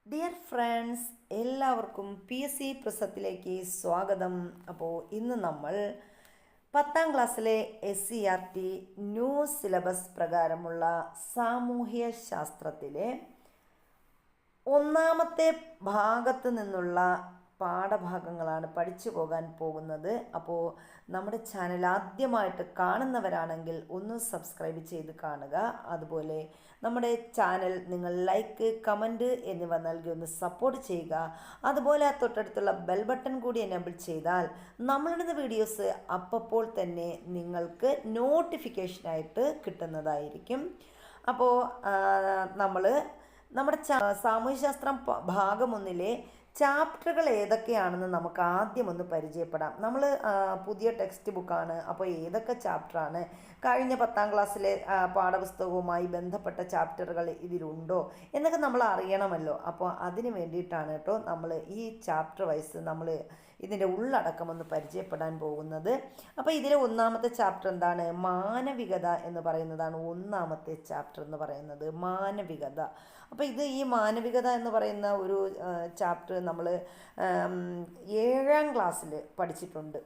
Dear friends, എല്ലാവർക്കും PSC പ്രസത്തിലേക്ക് സ്വാഗതം. അപ്പോൾ ഇന്ന് നമ്മൾ 10ാം ക്ലാസ്സിലെ SCERT ന്യൂ സിലബസ് പ്രകാരമുള്ള സാമൂഹ്യ ശാസ്ത്രത്തിലെ ഒന്നാമത്തെ ഭാഗത്ത് നിന്നുള്ള പാഠഭാഗങ്ങളാണ് പഠിച്ചു പോകാൻ പോകുന്നത്. അപ്പോൾ നമ്മുടെ ചാനൽ ആദ്യമായിട്ട് കാണുന്നവരാണെങ്കിൽ ഒന്ന് സബ്സ്ക്രൈബ് ചെയ്ത് കാണുക. അതുപോലെ നമ്മുടെ ചാനൽ നിങ്ങൾ ലൈക്ക്, കമൻറ്റ് എന്നിവ നൽകി ഒന്ന് സപ്പോർട്ട് ചെയ്യുക. അതുപോലെ തൊട്ടടുത്തുള്ള ബെൽ ബട്ടൺ കൂടി എനേബിൾ ചെയ്താൽ നമ്മളിടുന്ന വീഡിയോസ് അപ്പോൾ തന്നെ നിങ്ങൾക്ക് നോട്ടിഫിക്കേഷനായിട്ട് കിട്ടുന്നതായിരിക്കും. അപ്പോൾ നമ്മൾ നമ്മുടെ സാമൂഹ്യശാസ്ത്രം ഭാഗം 1 ചാപ്റ്ററുകൾ ഏതൊക്കെയാണെന്ന് നമുക്ക് ആദ്യം ഒന്ന് പരിചയപ്പെടാം. നമ്മൾ പുതിയ ടെക്സ്റ്റ് ബുക്കാണ്, അപ്പോൾ ഏതൊക്കെ ചാപ്റ്ററാണ്, കഴിഞ്ഞ 10ാം ക്ലാസ്സിലെ പാഠപുസ്തകവുമായി ബന്ധപ്പെട്ട ചാപ്റ്ററുകൾ ഇതിലുണ്ടോ എന്നൊക്കെ നമ്മൾ അറിയണമല്ലോ. അപ്പോൾ അതിന് വേണ്ടിയിട്ടാണ് കേട്ടോ നമ്മൾ ഈ ചാപ്റ്റർ വൈസ് നമ്മൾ ഇതിൻ്റെ ഉള്ളടക്കം ഒന്ന് പരിചയപ്പെടാൻ പോകുന്നത്. അപ്പോൾ ഇതിലെ ഒന്നാമത്തെ ചാപ്റ്റർ എന്താണ്? മാനവികത എന്ന് പറയുന്നതാണ് ഒന്നാമത്തെ ചാപ്റ്റർ എന്ന് പറയുന്നത്, മാനവികത. അപ്പോൾ ഈ മാനവികത എന്ന് പറയുന്ന ഒരു ചാപ്റ്റർ നമ്മൾ 7ാം ക്ലാസ്സിൽ പഠിച്ചിട്ടുണ്ട്.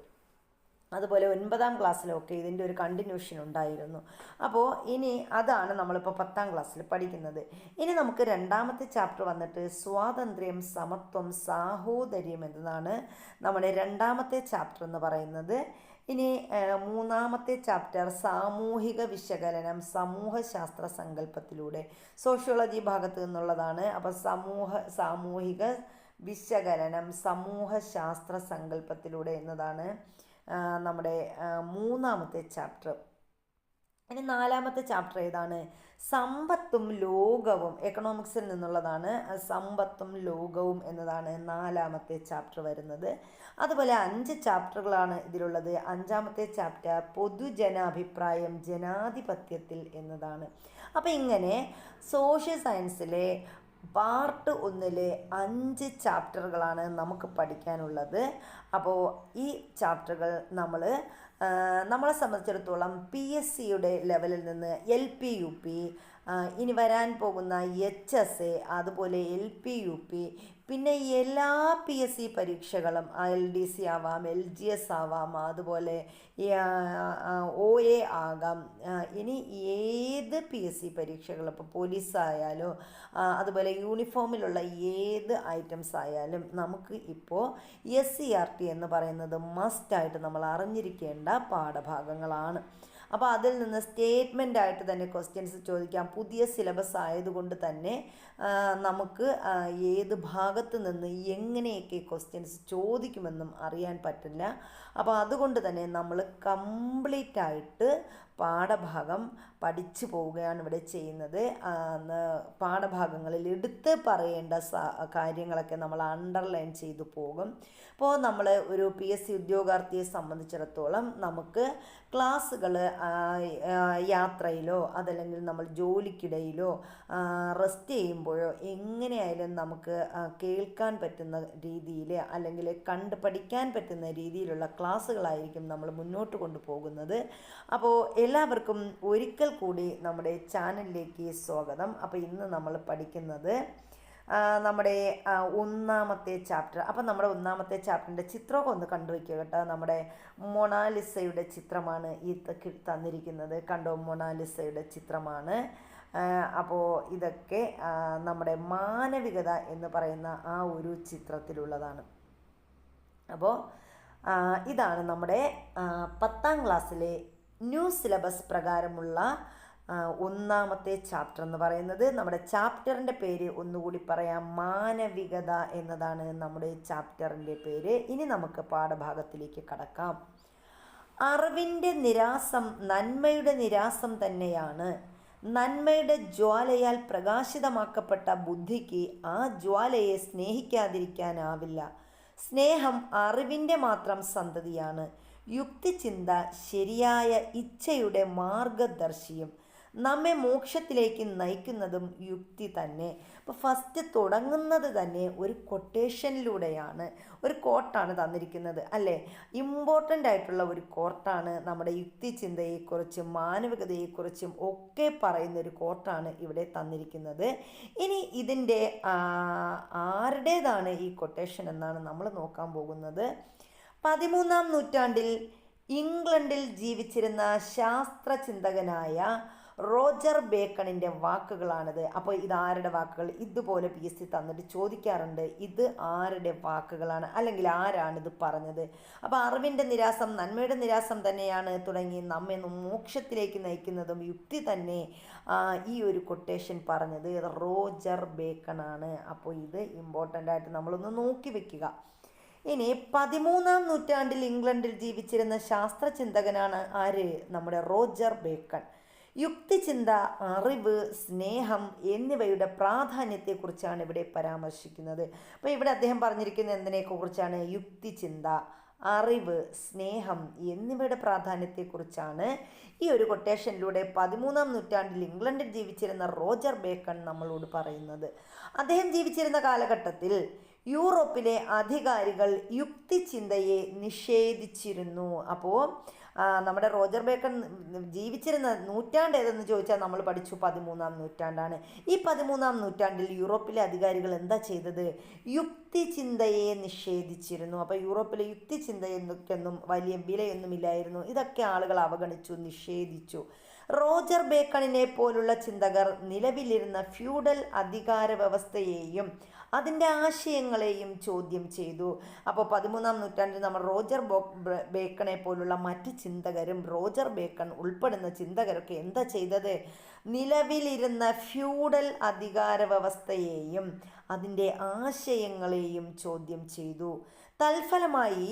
അതുപോലെ 9ാം ക്ലാസ്സിലൊക്കെ ഇതിൻ്റെ ഒരു കണ്ടിന്യൂഷൻ ഉണ്ടായിരുന്നു. അപ്പോൾ ഇനി അതാണ് നമ്മളിപ്പോൾ 10ാം ക്ലാസ്സിൽ പഠിക്കുന്നത്. ഇനി നമുക്ക് രണ്ടാമത്തെ ചാപ്റ്റർ വന്നിട്ട് സ്വാതന്ത്ര്യം, സമത്വം, സാഹോദര്യം എന്നതാണ് നമ്മുടെ രണ്ടാമത്തെ ചാപ്റ്റർ എന്ന് പറയുന്നത്. ഇനി മൂന്നാമത്തെ ചാപ്റ്റർ സാമൂഹിക വിശകലനം, സമൂഹശാസ്ത്ര സങ്കല്പത്തിലൂടെ, സോഷ്യോളജി ഭാഗത്ത് നിന്നുള്ളതാണ്. അപ്പോൾ സാമൂഹിക വിശകലനം സമൂഹശാസ്ത്ര സങ്കല്പത്തിലൂടെ എന്നതാണ് നമ്മുടെ മൂന്നാമത്തെ ചാപ്റ്റർ. ഇനി 4ാമത്തെ ചാപ്റ്റർ ഏതാണ്? സമ്പത്തും ലോകവും, എക്കണോമിക്സിൽ നിന്നുള്ളതാണ്. സമ്പത്തും ലോകവും എന്നതാണ് 4ാമത്തെ ചാപ്റ്റർ വരുന്നത്. അതുപോലെ 5 ചാപ്റ്ററുകളാണ് ഇതിലുള്ളത്. 5ാമത്തെ ചാപ്റ്റർ പൊതുജനാഭിപ്രായം ജനാധിപത്യത്തിൽ എന്നതാണ്. അപ്പോൾ ഇങ്ങനെ സോഷ്യൽ സയൻസിലെ പാർട്ട് 1 5 ചാപ്റ്ററുകളാണ് നമുക്ക് പഠിക്കാനുള്ളത്. അപ്പോൾ ഈ ചാപ്റ്ററുകൾ നമ്മളെ സംബന്ധിച്ചിടത്തോളം PSCയുടെ ലെവലിൽ നിന്ന് LP UP, ഇനി വരാൻ പോകുന്ന HSA, അതുപോലെ LP UP, പിന്നെ എല്ലാ PSC പരീക്ഷകളും LDC ആവാം, LGS ആവാം, അതുപോലെ OA ആകാം, ഇനി ഏത് PSC പരീക്ഷകൾ, ഇപ്പോൾ പോലീസ് ആയാലോ അതുപോലെ യൂണിഫോമിലുള്ള ഏത് ഐറ്റംസ് ആയാലും നമുക്ക് ഇപ്പോൾ SCERT എന്ന് പറയുന്നത് മസ്റ്റായിട്ട് നമ്മൾ അറിഞ്ഞിരിക്കേണ്ട പാഠഭാഗങ്ങളാണ്. അപ്പോൾ അതിൽ നിന്ന് സ്റ്റേറ്റ്മെൻ്റ് ആയിട്ട് തന്നെ ക്വസ്റ്റ്യൻസ് ചോദിക്കാം. പുതിയ സിലബസ് ആയതുകൊണ്ട് തന്നെ നമുക്ക് ഏത് ഭാഗത്ത് നിന്ന് എങ്ങനെയൊക്കെ ക്വസ്റ്റ്യൻസ് ചോദിക്കുമെന്നും അറിയാൻ പറ്റില്ല. അപ്പോൾ അതുകൊണ്ട് തന്നെ നമ്മൾ കംപ്ലീറ്റ് ആയിട്ട് പാഠഭാഗം പഠിച്ചു പോവുകയാണ് ഇവിടെ ചെയ്യുന്നത്. പാഠഭാഗങ്ങളിൽ എടുത്ത് പറയേണ്ട കാര്യങ്ങളൊക്കെ നമ്മൾ അണ്ടർലൈൻ ചെയ്തു പോകും. അപ്പോൾ നമ്മൾ ഒരു PSC ഉദ്യോഗാർത്ഥിയെ സംബന്ധിച്ചിടത്തോളം നമുക്ക് ക്ലാസ്സുകൾ യാത്രയിലോ അതല്ലെങ്കിൽ നമ്മൾ ജോലിക്കിടയിലോ റെസ്റ്റ് ചെയ്യുമ്പോഴോ എങ്ങനെയായാലും നമുക്ക് കേൾക്കാൻ പറ്റുന്ന രീതിയിൽ അല്ലെങ്കിൽ കണ്ട് പഠിക്കാൻ പറ്റുന്ന രീതിയിലുള്ള ക്ലാസ്സുകളായിരിക്കും നമ്മൾ മുന്നോട്ട് കൊണ്ടുപോകുന്നത്. അപ്പോൾ എല്ലാവർക്കും ഒരിക്കൽ കൂടി നമ്മുടെ ചാനലിലേക്ക് സ്വാഗതം. അപ്പോൾ ഇന്ന് നമ്മൾ പഠിക്കുന്നത് നമ്മുടെ ഒന്നാമത്തെ ചാപ്റ്റർ. അപ്പോൾ നമ്മുടെ ഒന്നാമത്തെ ചാപ്റ്ററിൻ്റെ ചിത്രമൊക്കെ ഒന്ന് കണ്ടുവയ്ക്കുക കേട്ടോ. നമ്മുടെ മൊണാലിസയുടെ ചിത്രമാണ് ഈ തന്നിരിക്കുന്നത്. കണ്ടോ, മൊണാലിസയുടെ ചിത്രമാണ്. അപ്പോൾ ഇതൊക്കെ നമ്മുടെ മാനവികത എന്ന് പറയുന്ന ആ ഒരു ചിത്രത്തിലുള്ളതാണ്. അപ്പോൾ ഇതാണ് നമ്മുടെ 10ാം ക്ലാസ്സിലെ ന്യൂ സിലബസ് പ്രകാരമുള്ള ഒന്നാമത്തെ ചാപ്റ്റർ എന്ന് പറയുന്നത്. നമ്മുടെ ചാപ്റ്ററിൻ്റെ പേര് ഒന്നുകൂടി പറയാം, മാനവികത എന്നതാണ് നമ്മുടെ ചാപ്റ്ററിൻ്റെ പേര്. ഇനി നമുക്ക് പാഠഭാഗത്തിലേക്ക് കടക്കാം. അറിവിൻ്റെ നിരാസം നന്മയുടെ നിരാസം തന്നെയാണ്. നന്മയുടെ ജ്വാലയാൽ പ്രകാശിതമാക്കപ്പെട്ട ബുദ്ധിക്ക് ആ ജ്വാലയെ സ്നേഹിക്കാതിരിക്കാനാവില്ല. സ്നേഹം അറിവിൻ്റെ മാത്രം സന്തതിയാണ്. യുക്തിചിന്ത ശരിയായ ഇച്ഛയുടെ മാർഗദർശിയും. നമ്മെ മോക്ഷത്തിലേക്ക് നയിക്കുന്നതും യുക്തി തന്നെ. അപ്പോൾ ഫസ്റ്റ് തുടങ്ങുന്നത് തന്നെ ഒരു കൊട്ടേഷനിലൂടെയാണ്. ഒരു കോട്ടാണ് തന്നിരിക്കുന്നത് അല്ലേ. ഇമ്പോർട്ടൻ്റ് ആയിട്ടുള്ള ഒരു കോട്ടാണ്. നമ്മുടെ യുക്തിചിന്തയെക്കുറിച്ചും മാനവികതയെക്കുറിച്ചും ഒക്കെ പറയുന്ന ഒരു കോട്ടാണ് ഇവിടെ തന്നിരിക്കുന്നത്. ഇനി ഇതിൻ്റെ ആരുടേതാണ് ഈ കൊട്ടേഷൻ എന്നാണ് നമ്മൾ നോക്കാൻ പോകുന്നത്. 13-ാം നൂറ്റാണ്ടിൽ ഇംഗ്ലണ്ടിൽ ജീവിച്ചിരുന്ന ശാസ്ത്രചിന്തകനായ റോജർ ബേക്കണിൻ്റെ വാക്കുകളാണിത്. അപ്പോൾ ഇതാരുടെ വാക്കുകൾ? ഇതുപോലെ PSC തന്നിട്ട് ചോദിക്കാറുണ്ട്, ഇത് ആരുടെ വാക്കുകളാണ്, അല്ലെങ്കിൽ ആരാണിത് പറഞ്ഞത്. അപ്പോൾ അറിവിൻ്റെ നിരാസം നന്മയുടെ നിരാസം തന്നെയാണ് തുടങ്ങി നമ്മെ മോക്ഷത്തിലേക്ക് നയിക്കുന്നതും യുക്തി തന്നെ. ഈ ഒരു കൊട്ടേഷൻ പറഞ്ഞത് റോജർ ബേക്കണാണ്. അപ്പോൾ ഇത് ഇമ്പോർട്ടൻ്റ് ആയിട്ട് നമ്മളൊന്ന് നോക്കി വെക്കുക. ഇനി 13-ാം നൂറ്റാണ്ടിൽ ഇംഗ്ലണ്ടിൽ ജീവിച്ചിരുന്ന ശാസ്ത്രചിന്തകനാണ് ആര്? നമ്മുടെ റോജർ ബേക്കൺ. യുക്തിചിന്ത, അറിവ്, സ്നേഹം എന്നിവയുടെ പ്രാധാന്യത്തെക്കുറിച്ചാണ് ഇവിടെ പരാമർശിക്കുന്നത്. അപ്പോൾ ഇവിടെ അദ്ദേഹം പറഞ്ഞിരിക്കുന്നത് എന്തിനെക്കുറിച്ചാണ്? യുക്തിചിന്ത, അറിവ്, സ്നേഹം എന്നിവയുടെ പ്രാധാന്യത്തെക്കുറിച്ചാണ് ഈ ഒരു കൊട്ടേഷനിലൂടെ 13-ാം നൂറ്റാണ്ടിൽ ഇംഗ്ലണ്ടിൽ ജീവിച്ചിരുന്ന റോജർ ബേക്കൺ നമ്മളോട് പറയുന്നത്. അദ്ദേഹം ജീവിച്ചിരുന്ന കാലഘട്ടത്തിൽ യൂറോപ്പിലെ അധികാരികൾ യുക്തിചിന്തയെ നിഷേധിച്ചിരുന്നു. അപ്പോൾ നമ്മുടെ റോജർ ബേക്കൺ ജീവിച്ചിരുന്ന നൂറ്റാണ്ട് ഏതെന്ന് ചോദിച്ചാൽ നമ്മൾ പഠിച്ചു 13-ാം നൂറ്റാണ്ടാണ്. ഈ 13-ാം നൂറ്റാണ്ടിൽ യൂറോപ്പിലെ അധികാരികൾ എന്താ ചെയ്തത്? യുക്തിചിന്തയെ നിഷേധിച്ചിരുന്നു. അപ്പോൾ യൂറോപ്പിലെ യുക്തിചിന്തയൊന്നും വലിയ വിലയൊന്നുമില്ലായിരുന്നു. ഇതൊക്കെ ആളുകൾ അവഗണിച്ചു, നിഷേധിച്ചു. റോജർ ബേക്കണിനെ പോലുള്ള ചിന്തകർ നിലവിലിരുന്ന ഫ്യൂഡൽ അധികാര വ്യവസ്ഥയെയും അതിൻ്റെ ആശയങ്ങളെയും ചോദ്യം ചെയ്തു. അപ്പോൾ 13-ാം നൂറ്റാണ്ടിൽ നമ്മൾ റോജർ ബേക്കണെ പോലുള്ള മറ്റ് ചിന്തകരും റോജർ ബേക്കൺ ഉൾപ്പെടുന്ന ചിന്തകരൊക്കെ എന്താ ചെയ്തത്? നിലവിലിരുന്ന ഫ്യൂഡൽ അധികാര വ്യവസ്ഥയെയും അതിൻ്റെ ആശയങ്ങളെയും ചോദ്യം ചെയ്തു. തൽഫലമായി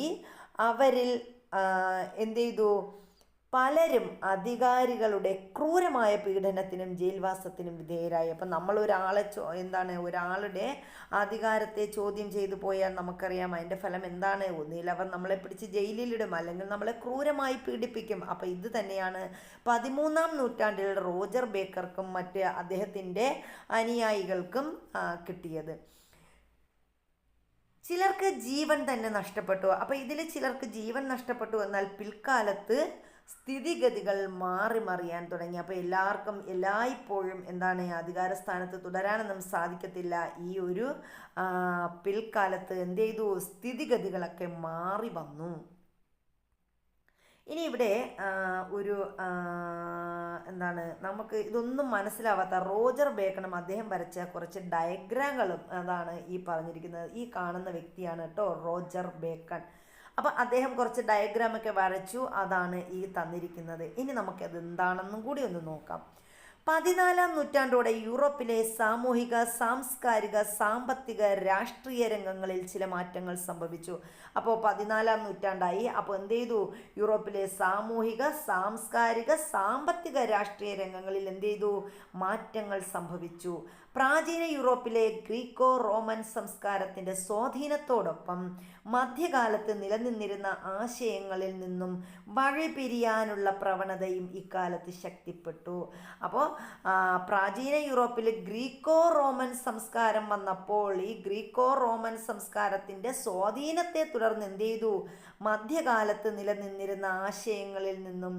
അവരിൽ എന്ത് ചെയ്തു? പലരും അധികാരികളുടെ ക്രൂരമായ പീഡനത്തിനും ജയിൽവാസത്തിനും വിധേയരായി. അപ്പം നമ്മൾ ഒരാളുടെ അധികാരത്തെ ചോദ്യം ചെയ്തു പോയാൽ നമുക്കറിയാം അതിൻ്റെ ഫലം എന്താണ്? ഒന്നുകിൽ അവർ നമ്മളെ പിടിച്ച് ജയിലിലിടും, അല്ലെങ്കിൽ നമ്മളെ ക്രൂരമായി പീഡിപ്പിക്കും. അപ്പം ഇത് തന്നെയാണ് 13-ാം നൂറ്റാണ്ടിൽ റോജർ ബേക്കർക്കും മറ്റ് അദ്ദേഹത്തിൻ്റെ അനുയായികൾക്കും കിട്ടിയത്. ചിലർക്ക് ജീവൻ തന്നെ നഷ്ടപ്പെട്ടു. അപ്പോൾ ഇതിൽ ചിലർക്ക് ജീവൻ നഷ്ടപ്പെട്ടു എന്നാൽ പിൽക്കാലത്ത് സ്ഥിതിഗതികൾ മറിയാൻ തുടങ്ങി. അപ്പോൾ എല്ലാവർക്കും എല്ലായ്പ്പോഴും അധികാര സ്ഥാനത്ത് തുടരാനൊന്നും സാധിക്കത്തില്ല. ഈ ഒരു പിൽക്കാലത്ത് എന്ത് ചെയ്തു? സ്ഥിതിഗതികളൊക്കെ മാറി വന്നു. ഇനി ഇവിടെ ഒരു നമുക്ക് ഇതൊന്നും മനസ്സിലാവാത്ത റോജർ ബേക്കണും അദ്ദേഹം വരച്ച കുറച്ച് ഡയഗ്രാമുകളും ഈ പറഞ്ഞിരിക്കുന്നത്. ഈ കാണുന്ന വ്യക്തിയാണ് കേട്ടോ റോജർ ബേക്കൺ. അപ്പം അദ്ദേഹം കുറച്ച് ഡയഗ്രാമൊക്കെ വരച്ചു, അതാണ് ഈ തന്നിരിക്കുന്നത്. ഇനി നമുക്കത് എന്താണെന്നും കൂടി ഒന്ന് നോക്കാം. 14-ാം നൂറ്റാണ്ടോടെ യൂറോപ്പിലെ സാമൂഹിക, സാംസ്കാരിക, സാമ്പത്തിക, രാഷ്ട്രീയ രംഗങ്ങളിൽ ചില മാറ്റങ്ങൾ സംഭവിച്ചു. അപ്പോൾ 14-ാം നൂറ്റാണ്ടായി. അപ്പോൾ എന്ത് ചെയ്തു? യൂറോപ്പിലെ സാമൂഹിക, സാംസ്കാരിക, സാമ്പത്തിക, രാഷ്ട്രീയ രംഗങ്ങളിൽ എന്ത് ചെയ്തു? മാറ്റങ്ങൾ സംഭവിച്ചു. പ്രാചീന യൂറോപ്പിലെ ഗ്രീക്കോ റോമൻ സംസ്കാരത്തിൻ്റെ സ്വാധീനത്തോടൊപ്പം മധ്യകാലത്ത് നിലനിന്നിരുന്ന ആശയങ്ങളിൽ നിന്നും വഴിപിരിയാനുള്ള പ്രവണതയും ഇക്കാലത്ത് ശക്തിപ്പെട്ടു. അപ്പോൾ പ്രാചീന യൂറോപ്പിൽ ഗ്രീക്കോ റോമൻ സംസ്കാരം വന്നപ്പോൾ ഈ ഗ്രീക്കോ റോമൻ സംസ്കാരത്തിൻ്റെ സ്വാധീനത്തെ തുടർന്ന് എന്ത് ചെയ്തു? മധ്യകാലത്ത് നിലനിന്നിരുന്ന ആശയങ്ങളിൽ നിന്നും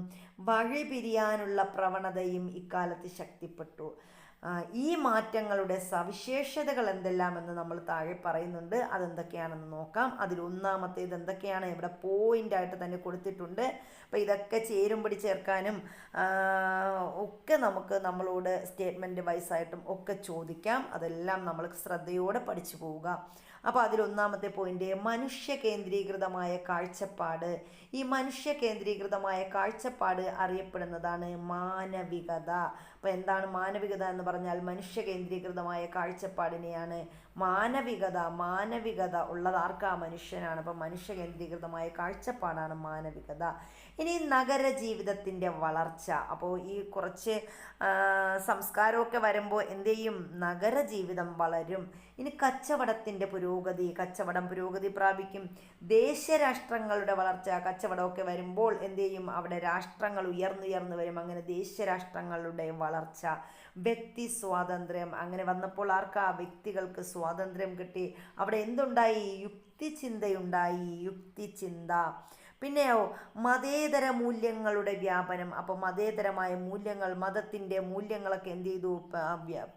വഴിപിരിയാനുള്ള പ്രവണതയും ഇക്കാലത്ത് ശക്തിപ്പെട്ടു. ഈ മാറ്റങ്ങളുടെ സവിശേഷതകൾ എന്തെല്ലാമെന്ന് നമ്മൾ താഴെ പറയുന്നുണ്ട്. അതെന്തൊക്കെയാണെന്ന് നോക്കാം. അതിലൊന്നാമത്തേത് എന്തൊക്കെയാണ്? ഇവിടെ പോയിൻ്റായിട്ട് തന്നെ കൊടുത്തിട്ടുണ്ട്. അപ്പോൾ ഇതൊക്കെ ചേരുംപടി ചേർക്കാനും ഒക്കെ നമുക്ക് നമ്മളോട് സ്റ്റേറ്റ്മെൻറ്റ് വൈസായിട്ടും ഒക്കെ ചോദിക്കാം. അതെല്ലാം നമ്മൾ ശ്രദ്ധയോടെ പഠിച്ചു പോവുക. അപ്പോൾ അതിലൊന്നാമത്തെ പോയിന്റ് മനുഷ്യ കേന്ദ്രീകൃതമായ കാഴ്ചപ്പാട്. ഈ മനുഷ്യ കേന്ദ്രീകൃതമായ കാഴ്ചപ്പാട് അറിയപ്പെടുന്നതാണ് മാനവികത. അപ്പോൾ എന്താണ് മാനവികത എന്ന് പറഞ്ഞാൽ? മനുഷ്യ കേന്ദ്രീകൃതമായ കാഴ്ചപ്പാടിനെയാണ് മാനവികത ഉള്ളത് ആർക്കാ? മനുഷ്യനാണ്. അപ്പം മനുഷ്യ കേന്ദ്രീകൃതമായ കാഴ്ചപ്പാടാണ് മാനവികത. ഇനി നഗര ജീവിതത്തിൻ്റെ വളർച്ച. അപ്പോൾ ഈ കുറച്ച് സംസ്കാരമൊക്കെ വരുമ്പോൾ എന്ത് ചെയ്യും? നഗര ജീവിതം വളരും. ഇനി കച്ചവടത്തിൻ്റെ പുരോഗതി, കച്ചവടം പുരോഗതി പ്രാപിക്കും. ദേശരാഷ്ട്രങ്ങളുടെ വളർച്ച, കച്ചവടമൊക്കെ വരുമ്പോൾ എന്ത് ചെയ്യും? അവിടെ രാഷ്ട്രങ്ങൾ ഉയർന്നുയർന്നു വരും. അങ്ങനെ ദേശരാഷ്ട്രങ്ങളുടെ വളർച്ച. വ്യക്തി സ്വാതന്ത്ര്യം, അങ്ങനെ വന്നപ്പോൾ ആർക്കാ? വ്യക്തികൾക്ക് സ്വാതന്ത്ര്യം കിട്ടി. അവിടെ എന്തുണ്ടായി? യുക്തിചിന്തയുണ്ടായി, യുക്തിചിന്ത. പിന്നെയോ മതേതര മൂല്യങ്ങളുടെ വ്യാപനം. അപ്പോൾ മതേതരമായ മൂല്യങ്ങൾ, മതത്തിൻ്റെ മൂല്യങ്ങളൊക്കെ എന്ത് ചെയ്തു?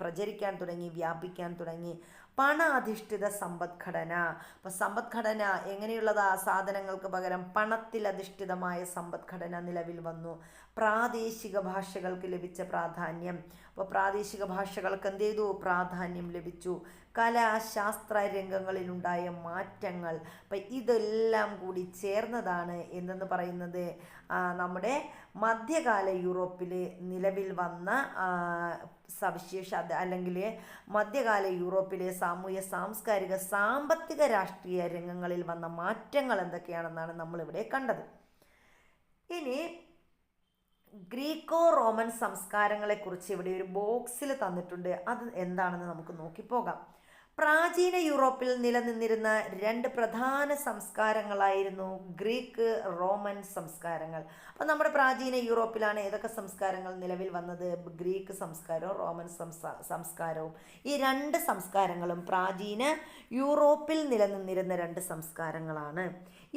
പ്രചരിക്കാൻ തുടങ്ങി, വ്യാപിക്കാൻ തുടങ്ങി. പണ അധിഷ്ഠിത സമ്പദ്ഘടന. അപ്പോൾ സമ്പദ്ഘടന എങ്ങനെയുള്ളതാ? സാധനങ്ങൾക്ക് പകരം പണത്തിൽ അധിഷ്ഠിതമായ സമ്പദ്ഘടന നിലവിൽ വന്നു. പ്രാദേശിക ഭാഷകൾക്ക് ലഭിച്ച പ്രാധാന്യം. അപ്പോൾ പ്രാദേശിക ഭാഷകൾക്ക് എന്ത് ചെയ്തു? പ്രാധാന്യം ലഭിച്ചു. കലാശാസ്ത്ര രംഗങ്ങളിലുണ്ടായ മാറ്റങ്ങൾ. അപ്പം ഇതെല്ലാം കൂടി ചേർന്നതാണ് എന്തെന്ന് പറയുന്നത്? നമ്മുടെ മധ്യകാല യൂറോപ്പിൽ നിലവിൽ വന്ന സവിശേഷത, അല്ലെങ്കിൽ മധ്യകാല യൂറോപ്പിലെ സാമൂഹ്യ സാംസ്കാരിക സാമ്പത്തിക രാഷ്ട്രീയ രംഗങ്ങളിൽ വന്ന മാറ്റങ്ങൾ എന്തൊക്കെയാണെന്നാണ് നമ്മളിവിടെ കണ്ടത്. ഇനി ഗ്രീക്കോ റോമൻ സംസ്കാരങ്ങളെക്കുറിച്ച് ഇവിടെ ഒരു ബോക്സിൽ തന്നിട്ടുണ്ട്. അത് എന്താണെന്ന് നമുക്ക് നോക്കിപ്പോകാം. പ്രാചീന യൂറോപ്പിൽ നിലനിന്നിരുന്ന രണ്ട് പ്രധാന സംസ്കാരങ്ങളായിരുന്നു ഗ്രീക്ക്, റോമൻ സംസ്കാരങ്ങൾ. അപ്പം നമ്മുടെ പ്രാചീന യൂറോപ്പിലാണ് ഏതൊക്കെ സംസ്കാരങ്ങൾ നിലവിൽ വന്നത്? ഗ്രീക്ക് സംസ്കാരവും റോമൻ സംസ്കാരവും. ഈ രണ്ട് സംസ്കാരങ്ങളും പ്രാചീന യൂറോപ്പിൽ നിലനിന്നിരുന്ന രണ്ട് സംസ്കാരങ്ങളാണ്.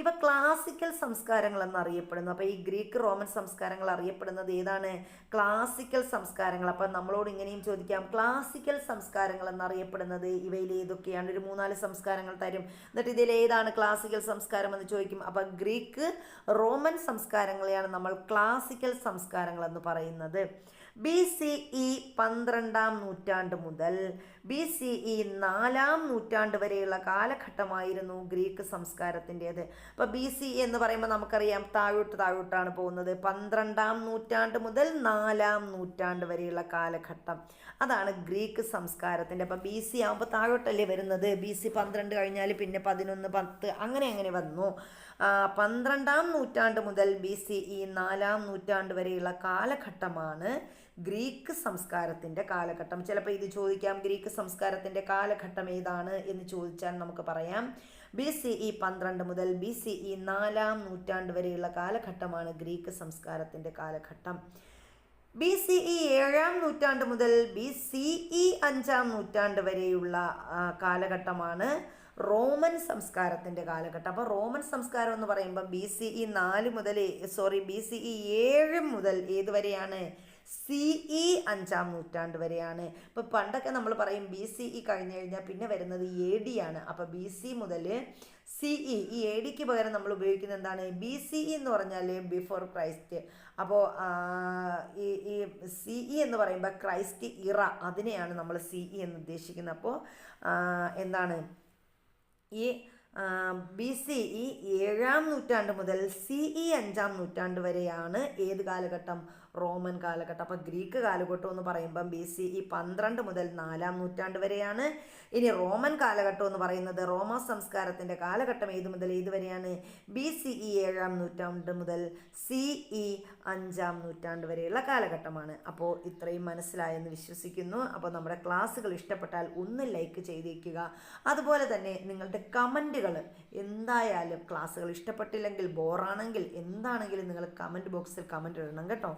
ഇവ ക്ലാസിക്കൽ സംസ്കാരങ്ങൾ എന്നറിയപ്പെടുന്നു. അപ്പോൾ ഈ ഗ്രീക്ക്, റോമൻ സംസ്കാരങ്ങൾ അറിയപ്പെടുന്നത് ഏതാണ്? ക്ലാസിക്കൽ സംസ്കാരങ്ങൾ. അപ്പം നമ്മളോട് ഇങ്ങനെയും ചോദിക്കാം, ക്ലാസിക്കൽ സംസ്കാരങ്ങൾ എന്നറിയപ്പെടുന്നത് ഇവയിൽ ഏതൊക്കെയാണ്? ഒരു 3-4 സംസ്കാരങ്ങൾ തരും. എന്നിട്ട് ഇതിൽ ഏതാണ് ക്ലാസിക്കൽ സംസ്കാരം എന്ന് ചോദിക്കും. അപ്പം ഗ്രീക്ക്, റോമൻ സംസ്കാരങ്ങളെയാണ് നമ്മൾ ക്ലാസിക്കൽ സംസ്കാരങ്ങൾ എന്ന് പറയുന്നത്. BCE 12-ാം നൂറ്റാണ്ട് മുതൽ BCE 4-ാം നൂറ്റാണ്ട് വരെയുള്ള കാലഘട്ടമായിരുന്നു ഗ്രീക്ക് സംസ്കാരത്തിൻ്റേത്. അപ്പോൾ BCE എന്ന് പറയുമ്പോൾ നമുക്കറിയാം താഴോട്ടാണ് പോകുന്നത്. 12-ാം നൂറ്റാണ്ട് മുതൽ 4-ാം നൂറ്റാണ്ട് വരെയുള്ള കാലഘട്ടം, അതാണ് ഗ്രീക്ക് സംസ്കാരത്തിൻ്റെ. അപ്പോൾ BC ആകുമ്പോൾ താഴോട്ടല്ലേ വരുന്നത്? BC 12 കഴിഞ്ഞാൽ പിന്നെ 11, 10 അങ്ങനെ വന്നു. 12-ാം നൂറ്റാണ്ട് മുതൽ BCE 4-ാം നൂറ്റാണ്ട് വരെയുള്ള കാലഘട്ടമാണ് ഗ്രീക്ക് സംസ്കാരത്തിൻ്റെ കാലഘട്ടം. ചിലപ്പോൾ ഇത് ചോദിക്കാം, ഗ്രീക്ക് സംസ്കാരത്തിൻ്റെ കാലഘട്ടം ഏതാണ് എന്ന് ചോദിച്ചാൽ നമുക്ക് പറയാം BCE 12 മുതൽ BCE 4-ാം നൂറ്റാണ്ട് വരെയുള്ള കാലഘട്ടമാണ് ഗ്രീക്ക് സംസ്കാരത്തിൻ്റെ കാലഘട്ടം. BCE 7-ാം നൂറ്റാണ്ട് മുതൽ BCE 5-ാം നൂറ്റാണ്ട് വരെയുള്ള കാലഘട്ടമാണ് റോമൻ സംസ്കാരത്തിൻ്റെ കാലഘട്ടം. അപ്പോൾ റോമൻ സംസ്കാരം എന്ന് പറയുമ്പോൾ BCE 7 മുതൽ ഏതുവരെയാണ്? CE 5-ാം നൂറ്റാണ്ട് വരെയാണ്. ഇപ്പോൾ പണ്ടൊക്കെ നമ്മൾ പറയും BCE കഴിഞ്ഞ് കഴിഞ്ഞാൽ പിന്നെ വരുന്നത് AD ആണ്. അപ്പോൾ BC മുതൽ CE, ഈ ADക്ക് പകരം നമ്മൾ ഉപയോഗിക്കുന്നത് എന്താണ്? BCE എന്ന് പറഞ്ഞാൽ ബിഫോർ ക്രൈസ്റ്റ്. അപ്പോൾ ഈ CE എന്ന് പറയുമ്പോൾ ക്രൈസ്റ്റ് ഇറ, അതിനെയാണ് നമ്മൾ CE എന്ന് ഉദ്ദേശിക്കുന്നത്. അപ്പോൾ എന്താണ്? ഈ BCE 7-ാം നൂറ്റാണ്ട് മുതൽ CE 5-ാം നൂറ്റാണ്ട് വരെയാണ് ഏത് കാലഘട്ടം? റോമൻ കാലഘട്ടം. അപ്പോൾ ഗ്രീക്ക് കാലഘട്ടം എന്ന് പറയുമ്പം BCE 12 മുതൽ 4-ാം നൂറ്റാണ്ട് വരെയാണ്. ഇനി റോമൻ കാലഘട്ടം എന്ന് പറയുന്നത് റോമ സംസ്കാരത്തിൻ്റെ കാലഘട്ടം ഏത് മുതൽ ഏതുവരെയാണ്? BCE 7-ാം നൂറ്റാണ്ട് മുതൽ CE 5-ാം നൂറ്റാണ്ട് വരെയുള്ള കാലഘട്ടമാണ്. അപ്പോൾ ഇത്രയും മനസ്സിലായെന്ന് വിശ്വസിക്കുന്നു. അപ്പോൾ നമ്മുടെ ക്ലാസ്സുകൾ ഇഷ്ടപ്പെട്ടാൽ ഒന്ന് ലൈക്ക് ചെയ്തേക്കുക. അതുപോലെ തന്നെ നിങ്ങളുടെ കമൻറ്റുകൾ എന്തായാലും, ക്ലാസ്സുകൾ ഇഷ്ടപ്പെട്ടില്ലെങ്കിൽ, ബോറാണെങ്കിൽ, എന്താണെങ്കിലും നിങ്ങൾ കമൻറ്റ് ബോക്സിൽ കമൻറ്റ് ഇടണം കേട്ടോ.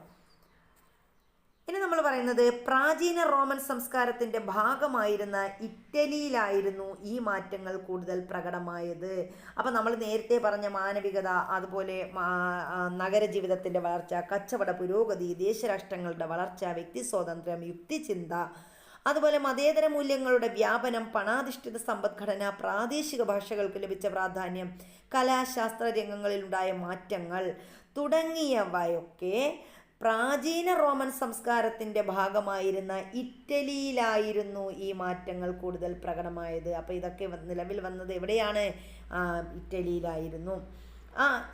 ഇനി നമ്മൾ പറയുന്നത് പ്രാചീന റോമൻ സംസ്കാരത്തിൻ്റെ ഭാഗമായിരുന്ന ഇറ്റലിയിലായിരുന്നു ഈ മാറ്റങ്ങൾ കൂടുതൽ പ്രകടമായത്. അപ്പം നമ്മൾ നേരത്തെ പറഞ്ഞ മാനവികത, അതുപോലെ നഗരജീവിതത്തിൻ്റെ വളർച്ച, കച്ചവട പുരോഗതി, ദേശരാഷ്ട്രങ്ങളുടെ വളർച്ച, വ്യക്തി സ്വാതന്ത്ര്യം, യുക്തിചിന്ത, അതുപോലെ മതേതര മൂല്യങ്ങളുടെ വ്യാപനം, പണാധിഷ്ഠിത സമ്പദ്ഘടന, പ്രാദേശിക ഭാഷകൾക്ക് ലഭിച്ച പ്രാധാന്യം, കലാശാസ്ത്ര രംഗങ്ങളിലുണ്ടായ മാറ്റങ്ങൾ തുടങ്ങിയവയൊക്കെ പ്രാചീന റോമൻ സംസ്കാരത്തിൻ്റെ ഭാഗമായിരുന്ന ഇറ്റലിയിലായിരുന്നു ഈ മാറ്റങ്ങൾ കൂടുതൽ പ്രകടമായത്. അപ്പോൾ ഇതൊക്കെ നിലവിൽ വന്നത് എവിടെയാണ്? ഇറ്റലിയിലായിരുന്നു.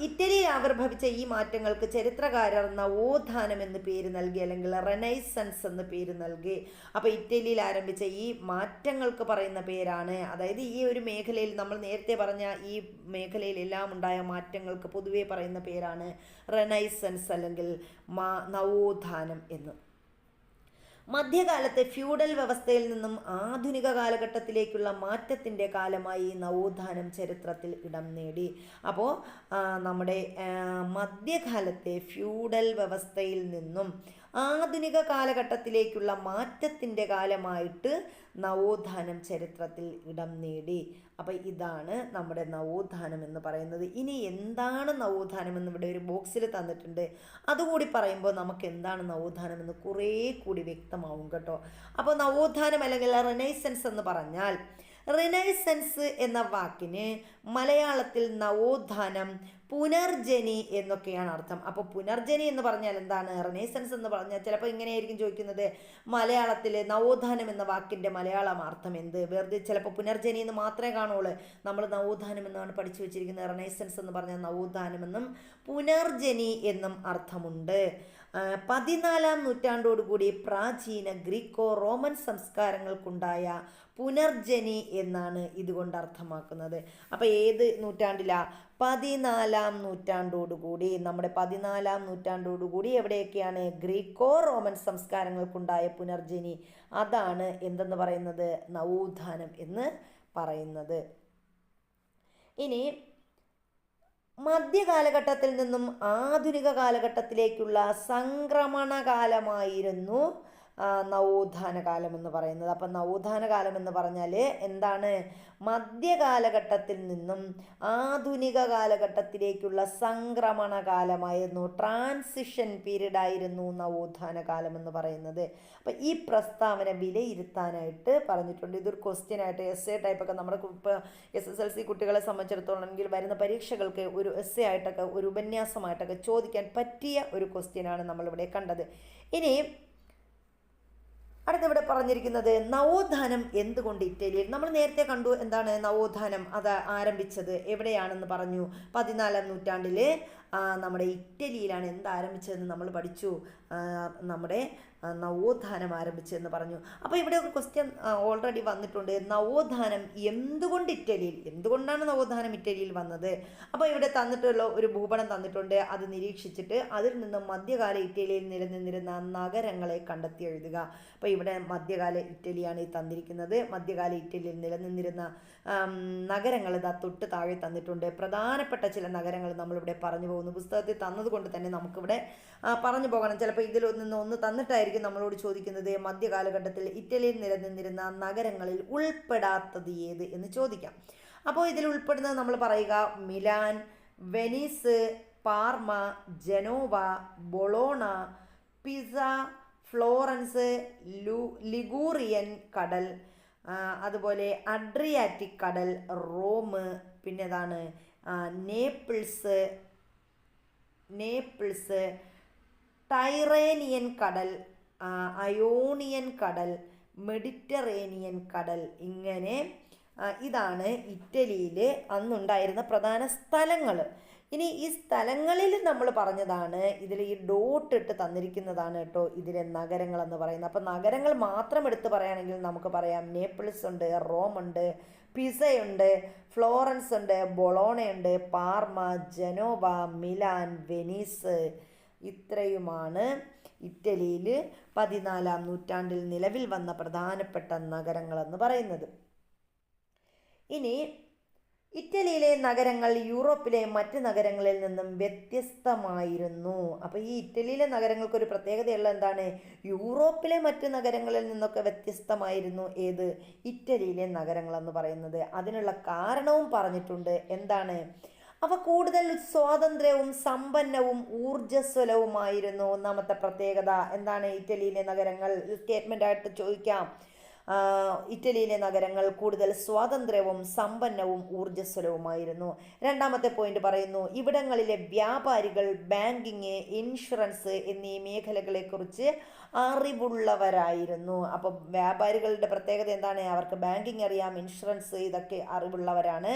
ഇറ്റലിയിൽ ആവിർഭവിച്ച ഈ മാറ്റങ്ങൾക്ക് ചരിത്രകാരർ നവോത്ഥാനം എന്ന് പേര് നൽകി, അല്ലെങ്കിൽ റെനൈസൻസ് എന്ന് പേര് നൽകി. അപ്പോൾ ഇറ്റലിയിൽ ആരംഭിച്ച ഈ മാറ്റങ്ങൾക്ക് പറയുന്ന പേരാണ്, അതായത് ഈ ഒരു മേഖലയിൽ നമ്മൾ നേരത്തെ പറഞ്ഞ ഈ മേഖലയിലെല്ലാം ഉണ്ടായ മാറ്റങ്ങൾക്ക് പൊതുവെ പറയുന്ന പേരാണ് റെനൈസൻസ് അല്ലെങ്കിൽ നവോത്ഥാനം എന്ന്. മധ്യകാലത്തെ ഫ്യൂഡൽ വ്യവസ്ഥയിൽ നിന്നും ആധുനിക കാലഘട്ടത്തിലേക്കുള്ള മാറ്റത്തിൻ്റെ കാലമായി നവോത്ഥാനം ചരിത്രത്തിൽ ഇടം നേടി. അപ്പോൾ നമ്മുടെ മധ്യകാലത്തെ ഫ്യൂഡൽ വ്യവസ്ഥയിൽ നിന്നും ആധുനിക കാലഘട്ടത്തിലേക്കുള്ള മാറ്റത്തിൻ്റെ കാലമായിട്ട് നവോത്ഥാനം ചരിത്രത്തിൽ ഇടം നേടി. അപ്പോൾ ഇതാണ് നമ്മുടെ നവോത്ഥാനം എന്ന് പറയുന്നത്. ഇനി എന്താണ് നവോത്ഥാനം എന്ന് ഇവിടെ ഒരു ബോക്സിൽ തന്നിട്ടുണ്ട്. അതുകൂടി പറയുമ്പോൾ നമുക്ക് എന്താണ് നവോത്ഥാനം എന്ന് കുറേ കൂടി വ്യക്തമാവും കേട്ടോ. അപ്പോൾ നവോത്ഥാനം അല്ലെങ്കിൽ റെനൈസൻസ് എന്ന് പറഞ്ഞാൽ, റിനൈസൻസ് എന്ന വാക്കിന് മലയാളത്തിൽ നവോത്ഥാനം, പുനർജനി എന്നൊക്കെയാണ് അർത്ഥം. അപ്പോൾ പുനർജനി എന്ന് പറഞ്ഞാൽ എന്താണ്, റിനൈസൻസ് എന്ന് പറഞ്ഞാൽ ചിലപ്പോൾ ഇങ്ങനെയായിരിക്കും ചോദിക്കുന്നത്, മലയാളത്തിൽ നവോത്ഥാനം എന്ന വാക്കിൻ്റെ മലയാളം അർത്ഥം എന്ത്? വെറുതെ ചിലപ്പോൾ പുനർജനി എന്ന് മാത്രമേ കാണുള്ളൂ. നമ്മൾ നവോത്ഥാനം എന്നാണ് പഠിച്ചു വെച്ചിരിക്കുന്നത്. റിനൈസൻസ് എന്ന് പറഞ്ഞാൽ നവോത്ഥാനമെന്നും പുനർജനി എന്നും അർത്ഥമുണ്ട്. 14-ാം നൂറ്റാണ്ടോടുകൂടി പ്രാചീന ഗ്രീക്കോ റോമൻ സംസ്കാരങ്ങൾക്കുണ്ടായ പുനർജനി എന്നാണ് ഇതുകൊണ്ട് അർത്ഥമാക്കുന്നത്. അപ്പോൾ ഏത് നൂറ്റാണ്ടിലാണ്? 14-ാം നൂറ്റാണ്ടോടുകൂടി. നമ്മുടെ 14-ാം നൂറ്റാണ്ടോടുകൂടി എവിടെയൊക്കെയാണ് ഗ്രീക്കോ റോമൻ സംസ്കാരങ്ങൾക്കുണ്ടായ പുനർജനി, അതാണ് എന്തെന്ന് പറയുന്നത്, നവോത്ഥാനം എന്ന് പറയുന്നത്. ഇനി മധ്യകാലഘട്ടത്തിൽ നിന്നും ആധുനിക കാലഘട്ടത്തിലേക്കുള്ള സംക്രമണകാലമായിരുന്നു നവോത്ഥാന കാലം എന്ന് പറയുന്നത്. അപ്പം നവോത്ഥാന കാലം എന്ന് പറഞ്ഞാൽ എന്താണ്? മധ്യകാലഘട്ടത്തിൽ നിന്നും ആധുനിക കാലഘട്ടത്തിലേക്കുള്ള സംക്രമണ കാലമായിരുന്നു, ട്രാൻസിഷൻ പീരീഡ് ആയിരുന്നു നവോത്ഥാന കാലം എന്ന് പറയുന്നത്. അപ്പം ഈ പ്രസ്താവന വിലയിരുത്താനായിട്ട് പറഞ്ഞിട്ടുണ്ട്. ഇതൊരു ക്വസ്റ്റ്യൻ ആയിട്ട് എസ്സേ ടൈപ്പൊക്കെ നമ്മുടെ ഇപ്പോൾ SSLC കുട്ടികളെ സംബന്ധിച്ചിടത്തോളമെങ്കിൽ വരുന്ന പരീക്ഷകൾക്ക് ഒരു എസ്സേ ആയിട്ടൊക്കെ ഒരു ഉപന്യാസമായിട്ടൊക്കെ ചോദിക്കാൻ പറ്റിയ ഒരു ക്വസ്റ്റ്യനാണ് നമ്മളിവിടെ കണ്ടത്. ഇനി അടുത്തിവിടെ പറഞ്ഞിരിക്കുന്നത് നവോത്ഥാനം എന്തുകൊണ്ട് ഇറ്റലിയിൽ. നമ്മൾ നേരത്തെ കണ്ടു എന്താണ് നവോത്ഥാനം അത് ആരംഭിച്ചത് എവിടെയാണെന്ന് പറഞ്ഞു. 14-ാം നൂറ്റാണ്ടിൽ നമ്മുടെ ഇറ്റലിയിലാണ് എന്താരംഭിച്ചതെന്ന് നമ്മൾ പഠിച്ചു. നമ്മുടെ നവോത്ഥാനം ആരംഭിച്ചതെന്ന് പറഞ്ഞു. അപ്പോൾ ഇവിടെ ഒരു ക്വസ്റ്റ്യൻ ഓൾറെഡി വന്നിട്ടുണ്ട്, നവോത്ഥാനം എന്തുകൊണ്ട് ഇറ്റലിയിൽ, എന്തുകൊണ്ടാണ് നവോത്ഥാനം ഇറ്റലിയിൽ വന്നത്? അപ്പോൾ ഇവിടെ തന്നിട്ടുള്ള ഒരു ഭൂപടം തന്നിട്ടുണ്ട്. അത് നിരീക്ഷിച്ചിട്ട് അതിൽ നിന്നും മധ്യകാല ഇറ്റലിയിൽ നിലനിന്നിരുന്ന നഗരങ്ങളെ കണ്ടെത്തി എഴുതുക. അപ്പോൾ ഇവിടെ മധ്യകാല ഇറ്റലിയാണ് ഈ തന്നിരിക്കുന്നത്. മധ്യകാല ഇറ്റലിയിൽ നിലനിന്നിരുന്ന നഗരങ്ങൾ ഇതാ തൊട്ട് താഴെ തന്നിട്ടുണ്ട്. പ്രധാനപ്പെട്ട ചില നഗരങ്ങൾ നമ്മളിവിടെ പറഞ്ഞു പോകുന്നു. പുസ്തകത്തിൽ തന്നതുകൊണ്ട് തന്നെ നമുക്കിവിടെ പറഞ്ഞു പോകണം. ചിലപ്പോൾ ഇതിൽ ഒന്ന് തന്നിട്ടായിരിക്കും നമ്മളോട് ചോദിക്കുന്നത് മധ്യകാലഘട്ടത്തിൽ ഇറ്റലിയിൽ നിലനിന്നിരുന്ന നഗരങ്ങളിൽ ഉൾപ്പെടാത്തത് ഏത് എന്ന് ചോദിക്കാം. അപ്പോൾ ഇതിൽ ഉൾപ്പെടുന്നത് നമ്മൾ പറയുക Milan, Venice, Pharma, Genoa, Bologna, pizza, Florence, Ligurian കടൽ, അതുപോലെ അഡ്രിയാറ്റിക് കടൽ, റോം, പിന്നെതാണ് നേപ്പിൾസ്, ടൈറേനിയൻ കടൽ, അയോണിയൻ കടൽ, മെഡിറ്ററേനിയൻ കടൽ. ഇങ്ങനെ ഇതാണ് ഇറ്റലിയിൽ അന്നുണ്ടായിരുന്ന പ്രധാന സ്ഥലങ്ങൾ. ഇനി ഈ സ്ഥലങ്ങളിൽ നമ്മൾ പറഞ്ഞതാണ്, ഇതിൽ ഈ ഡോട്ട് ഇട്ട് തന്നിരിക്കുന്നതാണ് കേട്ടോ ഇതിലെ നഗരങ്ങളെന്ന് പറയുന്നത്. അപ്പം നഗരങ്ങൾ മാത്രം എടുത്ത് പറയുകയാണെങ്കിൽ നമുക്ക് പറയാം നേപ്പിൾസ് ഉണ്ട്, റോം ഉണ്ട്, പിസയുണ്ട്, ഫ്ലോറൻസ് ഉണ്ട്, ബൊളോണയുണ്ട്, പാർമ, ജനോവ, മിലാൻ, വെനീസ്. ഇത്രയുമാണ് ഇറ്റലിയിൽ 14-ാം നൂറ്റാണ്ടിൽ നിലവിൽ വന്ന പ്രധാനപ്പെട്ട നഗരങ്ങളെന്ന് പറയുന്നത്. ഇനി ഇറ്റലിയിലെ നഗരങ്ങൾ യൂറോപ്പിലെ മറ്റ് നഗരങ്ങളിൽ നിന്നും വ്യത്യസ്തമായിരുന്നു. അപ്പോൾ ഈ ഇറ്റലിയിലെ നഗരങ്ങൾക്കൊരു പ്രത്യേകതയുള്ള എന്താണ്? യൂറോപ്പിലെ മറ്റ് നഗരങ്ങളിൽ നിന്നൊക്കെ വ്യത്യസ്തമായിരുന്നു ഏത്? ഇറ്റലിയിലെ നഗരങ്ങളെന്ന് പറയുന്നത്. അതിനുള്ള കാരണവും പറഞ്ഞിട്ടുണ്ട്. എന്താണ്? അവ കൂടുതൽ സ്വാതന്ത്ര്യവും സമ്പന്നവും ഊർജ്ജസ്വലവുമായിരുന്നു. ഒന്നാമത്തെ പ്രത്യേകത എന്താണ്? ഇറ്റലിയിലെ നഗരങ്ങൾ സ്റ്റേറ്റ്മെൻ്റ് ആയിട്ട് ചോദിക്കാം. ഇറ്റലിയിലെ നഗരങ്ങൾ കൂടുതൽ സ്വാതന്ത്ര്യവും സമ്പന്നവും ഊർജ്ജസ്വലവുമായിരുന്നു. രണ്ടാമത്തെ പോയിന്റ് പറയുന്നു, ഇവിടങ്ങളിലെ വ്യാപാരികൾ ബാങ്കിങ്, ഇൻഷുറൻസ് എന്നീ മേഖലകളെക്കുറിച്ച് അറിവുള്ളവരായിരുന്നു. അപ്പോൾ വ്യാപാരികളുടെ പ്രത്യേകത എന്താണ്? അവർക്ക് ബാങ്കിങ് അറിയാം, ഇൻഷുറൻസ്, ഇതൊക്കെ അറിവുള്ളവരാണ്.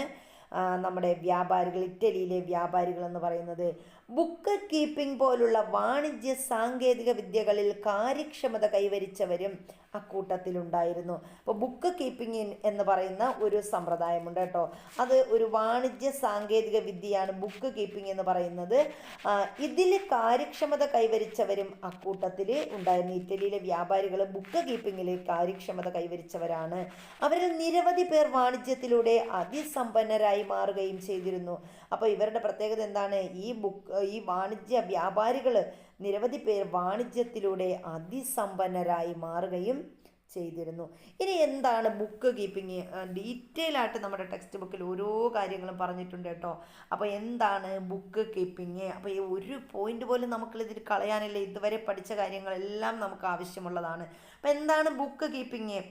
നമ്മുടെ വ്യാപാരികൾ, ഇറ്റലിയിലെ വ്യാപാരികൾ എന്ന് പറയുന്നത്. ബുക്ക് കീപ്പിംഗ് പോലുള്ള വാണിജ്യ സാങ്കേതിക വിദ്യകളിൽ കാര്യക്ഷമത കൈവരിച്ചവരും അക്കൂട്ടത്തിലുണ്ടായിരുന്നു. അപ്പോൾ ബുക്ക് കീപ്പിംഗ് എന്ന് പറയുന്ന ഒരു സമ്പ്രദായമുണ്ട് കേട്ടോ. അത് ഒരു വാണിജ്യ സാങ്കേതിക വിദ്യയാണ് ബുക്ക് കീപ്പിംഗ് എന്ന് പറയുന്നത്. ഇതിൽ കാര്യക്ഷമത കൈവരിച്ചവരും അക്കൂട്ടത്തിൽ ഉണ്ടായിരുന്നു. ഇറ്റലിയിലെ വ്യാപാരികൾ ബുക്ക് കീപ്പിങ്ങിൽ കാര്യക്ഷമത കൈവരിച്ചവരാണ്. അവരിൽ നിരവധി പേർ വാണിജ്യത്തിലൂടെ അതിസമ്പന്നരായി മാറുകയും ചെയ്തിരുന്നു. അപ്പോൾ ഇവരുടെ പ്രത്യേകത എന്താണ്? ഈ വാണിജ്യ വ്യാപാരികൾ നിരവധി പേർ വാണിജ്യത്തിലൂടെ അതിസമ്പന്നരായി മാറുകയും ചെയ്തിരുന്നു. ഇനി എന്താണ് ബുക്ക് കീപ്പിംഗ്? ഡീറ്റെയിൽ ആയിട്ട് നമ്മുടെ ടെക്സ്റ്റ് ബുക്കിൽ ഓരോ കാര്യങ്ങളും പറഞ്ഞിട്ടുണ്ട് കേട്ടോ. അപ്പോൾ എന്താണ് ബുക്ക് കീപ്പിംഗ്? അപ്പോൾ ഈ ഒരു പോയിന്റ് പോലും നമുക്കിതിൽ കളയാനില്ല. ഇതുവരെ പഠിച്ച കാര്യങ്ങളെല്ലാം നമുക്ക് ആവശ്യമുള്ളതാണ്. അപ്പോൾ എന്താണ് ബുക്ക് കീപ്പിംഗ്?